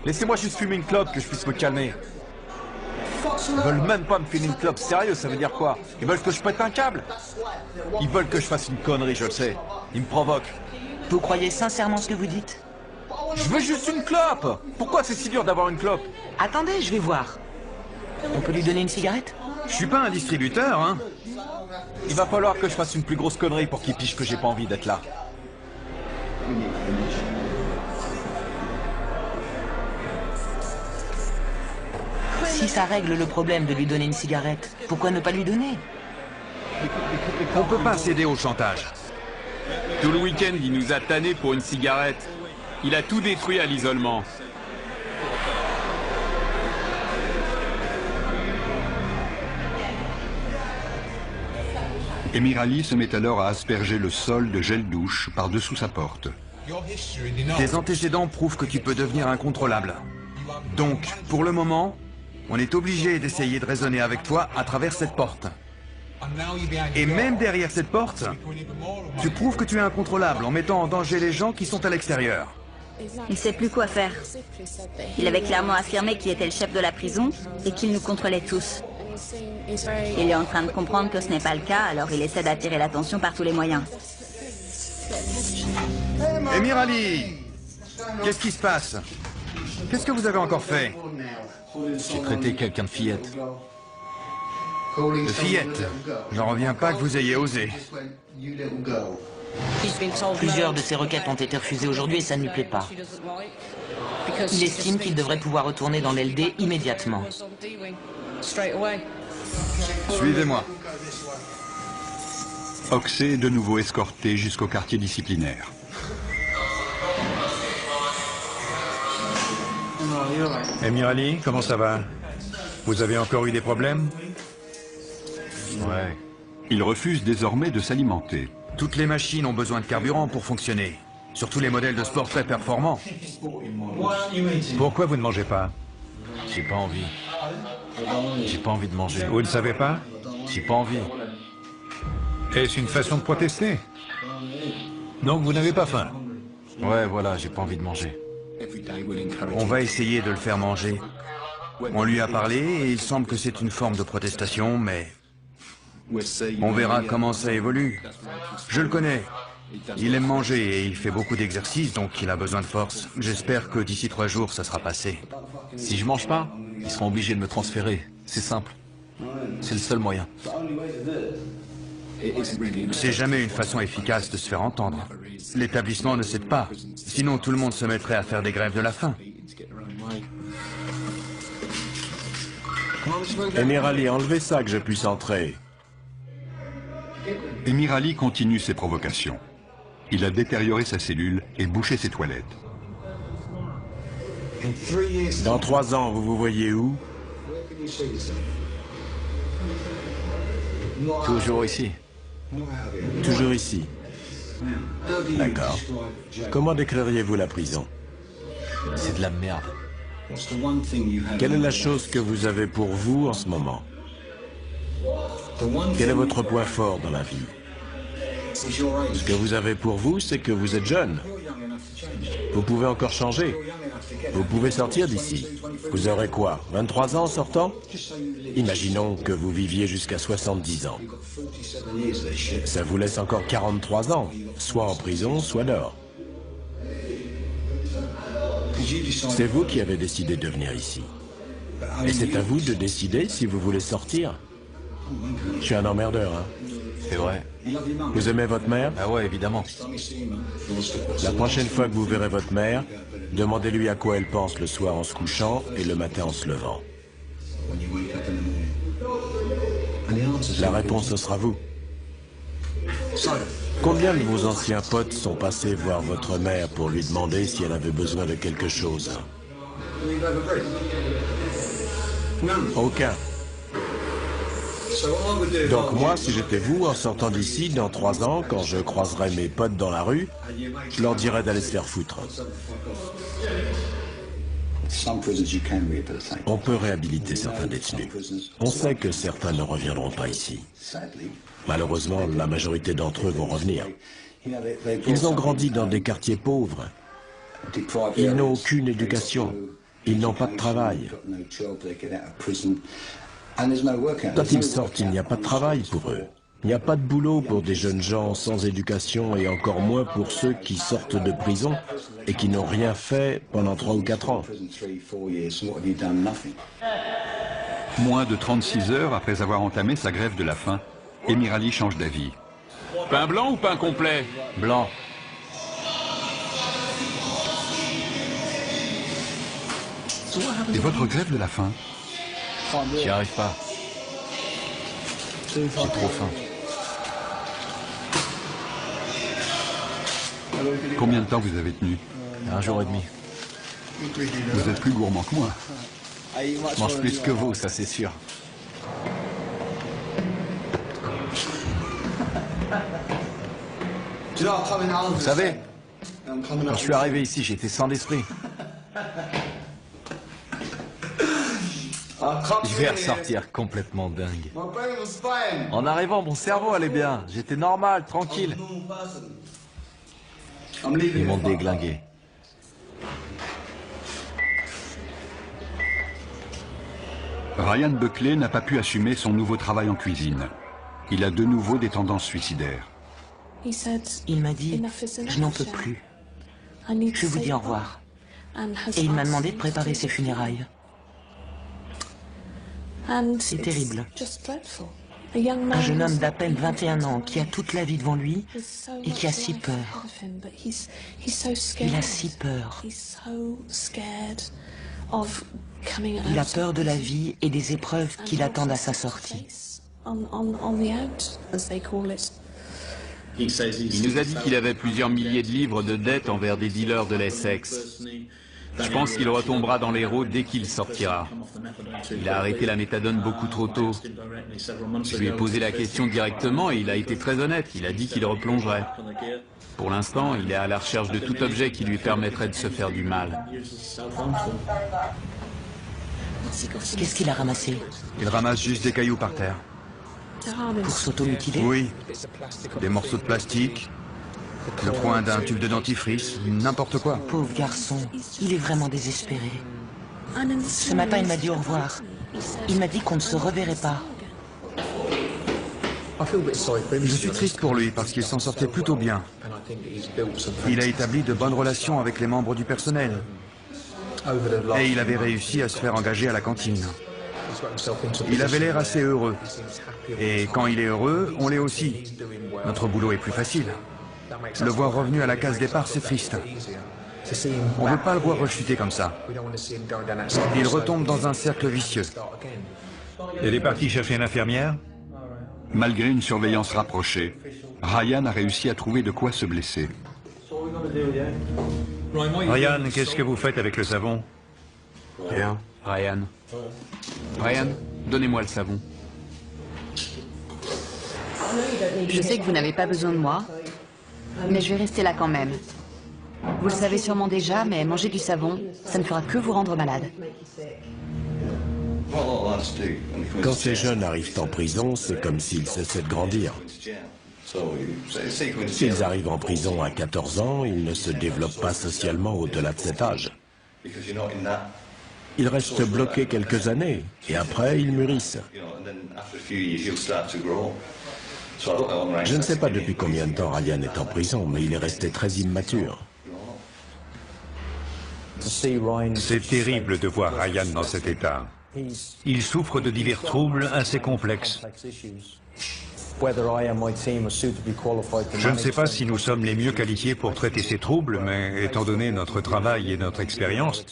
Laissez-moi juste fumer une clope que je puisse me calmer. Ils veulent même pas me filer une clope. Sérieux, ça veut dire quoi? Ils veulent que je pète un câble? Ils veulent que je fasse une connerie, je le sais. Ils me provoquent. Vous croyez sincèrement ce que vous dites? Je veux juste une clope. Pourquoi c'est si dur d'avoir une clope? Attendez, je vais voir. On peut lui donner une cigarette? Je suis pas un distributeur, hein. Il va falloir que je fasse une plus grosse connerie pour qu'il piche que j'ai pas envie d'être là. Si ça règle le problème de lui donner une cigarette, pourquoi ne pas lui donner? On peut pas céder au chantage. Tout le week-end, il nous a tannés pour une cigarette. Il a tout détruit à l'isolement. Emirali se met alors à asperger le sol de gel douche par-dessous sa porte. Tes antécédents prouvent que tu peux devenir incontrôlable. Donc, pour le moment, on est obligé d'essayer de raisonner avec toi à travers cette porte. Et même derrière cette porte, tu prouves que tu es incontrôlable en mettant en danger les gens qui sont à l'extérieur. Il ne sait plus quoi faire. Il avait clairement affirmé qu'il était le chef de la prison et qu'il nous contrôlait tous. Il est en train de comprendre que ce n'est pas le cas, alors il essaie d'attirer l'attention par tous les moyens. Emirali, qu'est-ce qui se passe? Qu'est-ce que vous avez encore fait? J'ai traité quelqu'un de fillette. De fillette? J'en reviens pas que vous ayez osé. Plusieurs de ses requêtes ont été refusées aujourd'hui et ça ne lui plaît pas. Il estime qu'il devrait pouvoir retourner dans l'LD immédiatement. Suivez-moi. Oxey est de nouveau escorté jusqu'au quartier disciplinaire. Emirali, comment ça va? Vous avez encore eu des problèmes? Ouais. Il refuse désormais de s'alimenter. Toutes les machines ont besoin de carburant pour fonctionner. Surtout les modèles de sport très performants. Pourquoi vous ne mangez pas? J'ai pas envie. J'ai pas envie de manger. Vous ne savez pas? J'ai pas envie. Est-ce une façon de protester? Donc vous n'avez pas faim? Ouais, voilà, j'ai pas envie de manger. On va essayer de le faire manger. On lui a parlé et il semble que c'est une forme de protestation, mais on verra comment ça évolue. Je le connais. Il aime manger et il fait beaucoup d'exercices, donc il a besoin de force. J'espère que d'ici 3 jours, ça sera passé. Si je mange pas, ils seront obligés de me transférer. C'est simple. C'est le seul moyen. C'est jamais une façon efficace de se faire entendre. L'établissement ne cède pas. Sinon, tout le monde se mettrait à faire des grèves de la faim. Emir Ali, enlevez ça que je puisse entrer. Emir Ali continue ses provocations. Il a détérioré sa cellule et bouché ses toilettes. Dans 3 ans, vous vous voyez où? Toujours ici. Toujours ici. D'accord. Comment décririez-vous la prison? C'est de la merde. Quelle est la chose que vous avez pour vous en ce moment? Quel est votre point fort dans la vie? Ce que vous avez pour vous, c'est que vous êtes jeune. Vous pouvez encore changer. Vous pouvez sortir d'ici. Vous aurez quoi? 23 ans en sortant? Imaginons que vous viviez jusqu'à 70 ans. Ça vous laisse encore 43 ans, soit en prison, soit dehors. C'est vous qui avez décidé de venir ici. Et c'est à vous de décider si vous voulez sortir. Je suis un emmerdeur, hein. C'est vrai. Vous aimez votre mère? Ah ouais, évidemment. La prochaine fois que vous verrez votre mère, demandez-lui à quoi elle pense le soir en se couchant et le matin en se levant. La réponse, ce sera vous. Combien de vos anciens potes sont passés voir votre mère pour lui demander si elle avait besoin de quelque chose? Aucun. Donc moi, si j'étais vous, en sortant d'ici, dans 3 ans, quand je croiserai mes potes dans la rue, je leur dirais d'aller se faire foutre. On peut réhabiliter certains détenus. On sait que certains ne reviendront pas ici. Malheureusement, la majorité d'entre eux vont revenir. Ils ont grandi dans des quartiers pauvres. Ils n'ont aucune éducation. Ils n'ont pas de travail. Quand ils sortent, il n'y a pas de travail pour eux. Il n'y a pas de boulot pour des jeunes gens sans éducation et encore moins pour ceux qui sortent de prison et qui n'ont rien fait pendant 3 ou 4 ans. Moins de 36 heures après avoir entamé sa grève de la faim, Emir Ali change d'avis. Pain blanc ou pain complet? Blanc. Et votre grève de la faim? J'y arrive pas. J'ai trop faim. Combien de temps vous avez tenu? 1 jour et demi. Vous êtes plus gourmand que moi. Je mange plus que vous, ça c'est sûr. Vous savez, quand je suis arrivé ici, j'étais sans d'esprit. Je vais ressortir complètement dingue. En arrivant, mon cerveau allait bien. J'étais normal, tranquille. Ils m'ont déglingué. Ryan Buckley n'a pas pu assumer son nouveau travail en cuisine. Il a de nouveau des tendances suicidaires. Il m'a dit, je n'en peux plus. Je vous dis au revoir. Et il m'a demandé de préparer ses funérailles. C'est terrible. Un jeune homme d'à peine 21 ans qui a toute la vie devant lui et qui a si peur. Il a si peur. Il a peur de la vie et des épreuves qui l'attendent à sa sortie. Il nous a dit qu'il avait plusieurs milliers de livres de dettes envers des dealers de l'Essex. Je pense qu'il retombera dans l'héros dès qu'il sortira. Il a arrêté la méthadone beaucoup trop tôt. Je lui ai posé la question directement et il a été très honnête. Il a dit qu'il replongerait. Pour l'instant, il est à la recherche de tout objet qui lui permettrait de se faire du mal. Qu'est-ce qu'il a ramassé? Il ramasse juste des cailloux par terre. Pour s'automutiler? Oui. Des morceaux de plastique, le coin d'un tube de dentifrice, n'importe quoi. Pauvre garçon, il est vraiment désespéré. Ce matin, il m'a dit au revoir. Il m'a dit qu'on ne se reverrait pas. Je suis triste pour lui parce qu'il s'en sortait plutôt bien. Il a établi de bonnes relations avec les membres du personnel. Et il avait réussi à se faire engager à la cantine. Il avait l'air assez heureux. Et quand il est heureux, on l'est aussi. Notre boulot est plus facile. Le voir revenu à la case départ, c'est triste. On ne veut pas le voir rechuter comme ça. Il retombe dans un cercle vicieux. Elle est partie chercher une infirmière? Malgré une surveillance rapprochée, Ryan a réussi à trouver de quoi se blesser. Ryan, qu'est-ce que vous faites avec le savon? Rien. Ryan. Ryan, donnez-moi le savon. Je sais que vous n'avez pas besoin de moi, mais je vais rester là quand même. Vous le savez sûrement déjà, mais manger du savon, ça ne fera que vous rendre malade. Quand ces jeunes arrivent en prison, c'est comme s'ils cessaient de grandir. S'ils arrivent en prison à 14 ans, ils ne se développent pas socialement au-delà de cet âge. Ils restent bloqués quelques années, et après, ils mûrissent. Je ne sais pas depuis combien de temps Ryan est en prison, mais il est resté très immature. C'est terrible de voir Ryan dans cet état. Il souffre de divers troubles assez complexes. Je ne sais pas si nous sommes les mieux qualifiés pour traiter ces troubles, mais étant donné notre travail et notre expérience,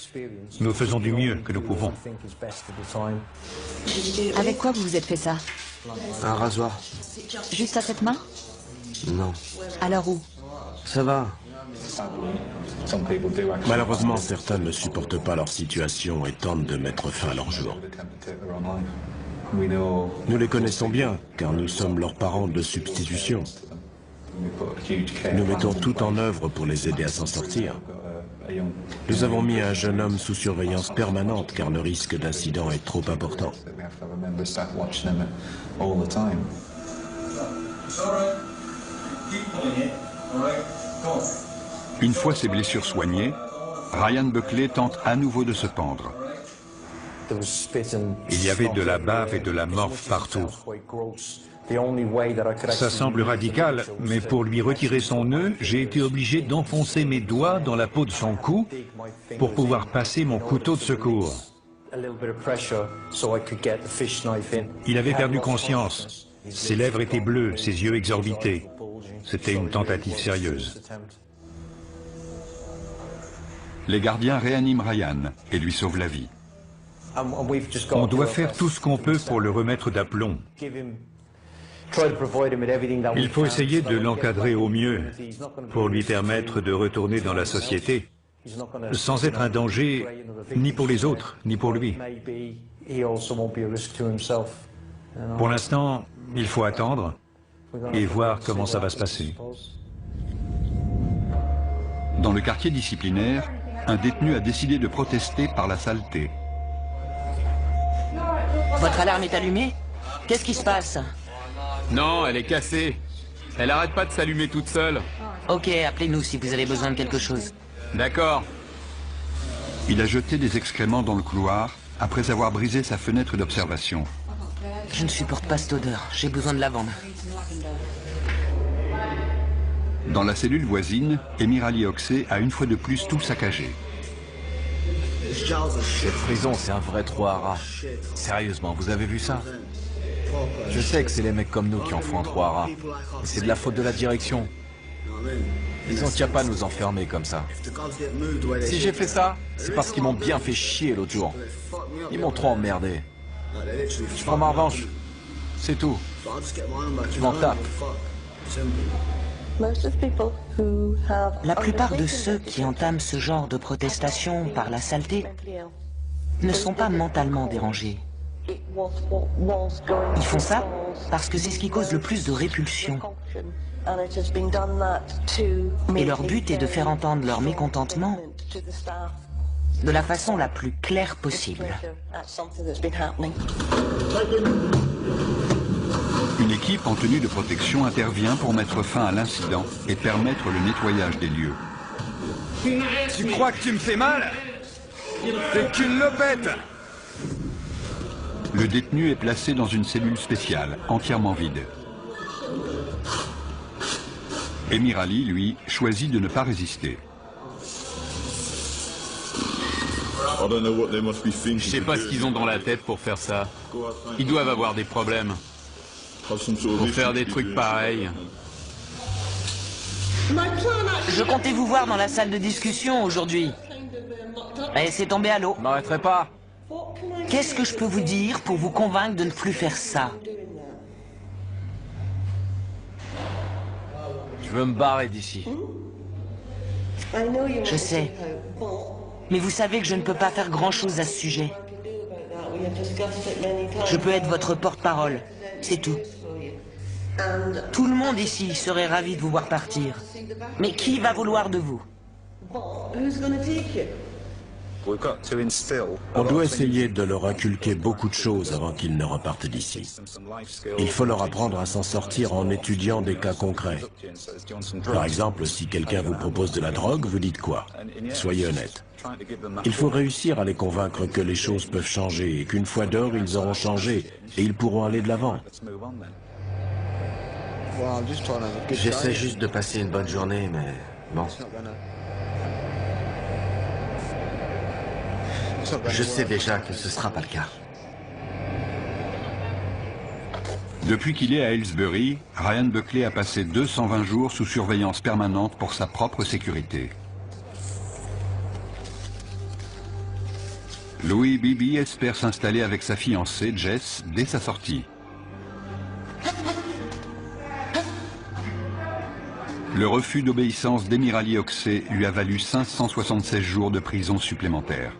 nous faisons du mieux que nous pouvons. Avec quoi vous vous êtes fait ça? Un rasoir. Juste à cette main? Non. Alors où? Ça va. Malheureusement, certains ne supportent pas leur situation et tentent de mettre fin à leur jour. Nous les connaissons bien, car nous sommes leurs parents de substitution. Nous mettons tout en œuvre pour les aider à s'en sortir. Nous avons mis un jeune homme sous surveillance permanente, car le risque d'incident est trop important. Une fois ses blessures soignées, Ryan Buckley tente à nouveau de se pendre. Il y avait de la bave et de la morphe partout. Ça semble radical, mais pour lui retirer son nœud, j'ai été obligé d'enfoncer mes doigts dans la peau de son cou pour pouvoir passer mon couteau de secours. Il avait perdu conscience. Ses lèvres étaient bleues, ses yeux exorbités. C'était une tentative sérieuse. Les gardiens réaniment Ryan et lui sauvent la vie. On doit faire tout ce qu'on peut pour le remettre d'aplomb. Il faut essayer de l'encadrer au mieux pour lui permettre de retourner dans la société sans être un danger ni pour les autres, ni pour lui. Pour l'instant, il faut attendre et voir comment ça va se passer. Dans le quartier disciplinaire, un détenu a décidé de protester par la saleté. Votre alarme est allumée? Qu'est-ce qui se passe? Non, elle est cassée. Elle arrête pas de s'allumer toute seule. Ok, appelez-nous si vous avez besoin de quelque chose. D'accord. Il a jeté des excréments dans le couloir après avoir brisé sa fenêtre d'observation. Je ne supporte pas cette odeur. J'ai besoin de lavande. Dans la cellule voisine, Emirali Oxé a une fois de plus tout saccagé. Cette prison, c'est un vrai trou à rats. Sérieusement, vous avez vu ça? Je sais que c'est les mecs comme nous qui en font un trou à rats. Mais c'est de la faute de la direction. Ils ont qu'à pas nous enfermer comme ça. Si j'ai fait ça, c'est parce qu'ils m'ont bien fait chier l'autre jour. Ils m'ont trop emmerdé. Je prends ma revanche. C'est tout. Je m'en tape. La plupart de ceux qui entament ce genre de protestation par la saleté ne sont pas mentalement dérangés. Ils font ça parce que c'est ce qui cause le plus de répulsion. Et leur but est de faire entendre leur mécontentement de la façon la plus claire possible. Une équipe en tenue de protection intervient pour mettre fin à l'incident et permettre le nettoyage des lieux. Tu crois que tu me fais mal? T'es qu'une lopette! Le détenu est placé dans une cellule spéciale, entièrement vide. Emir Ali, lui, choisit de ne pas résister. Je sais pas ce qu'ils ont dans la tête pour faire ça. Ils doivent avoir des problèmes. Pour faire des trucs pareils. Je comptais vous voir dans la salle de discussion aujourd'hui. Et c'est tombé à l'eau. Je m'arrêterai pas. Qu'est-ce que je peux vous dire pour vous convaincre de ne plus faire ça? Je veux me barrer d'ici. Je sais. Mais vous savez que je ne peux pas faire grand-chose à ce sujet. Je peux être votre porte-parole, c'est tout. Tout le monde ici serait ravi de vous voir partir. Mais qui va vouloir de vous? On doit essayer de leur inculquer beaucoup de choses avant qu'ils ne repartent d'ici. Il faut leur apprendre à s'en sortir en étudiant des cas concrets. Par exemple, si quelqu'un vous propose de la drogue, vous dites quoi? Soyez honnête. Il faut réussir à les convaincre que les choses peuvent changer et qu'une fois dehors, ils auront changé et ils pourront aller de l'avant. J'essaie juste de passer une bonne journée, mais bon. Je sais déjà que ce sera pas le cas. Depuis qu'il est à Aylesbury, Ryan Buckley a passé 220 jours sous surveillance permanente pour sa propre sécurité. Louis Bibi espère s'installer avec sa fiancée, Jess, dès sa sortie. Le refus d'obéissance d'Emir Ali Oxey lui a valu 576 jours de prison supplémentaires.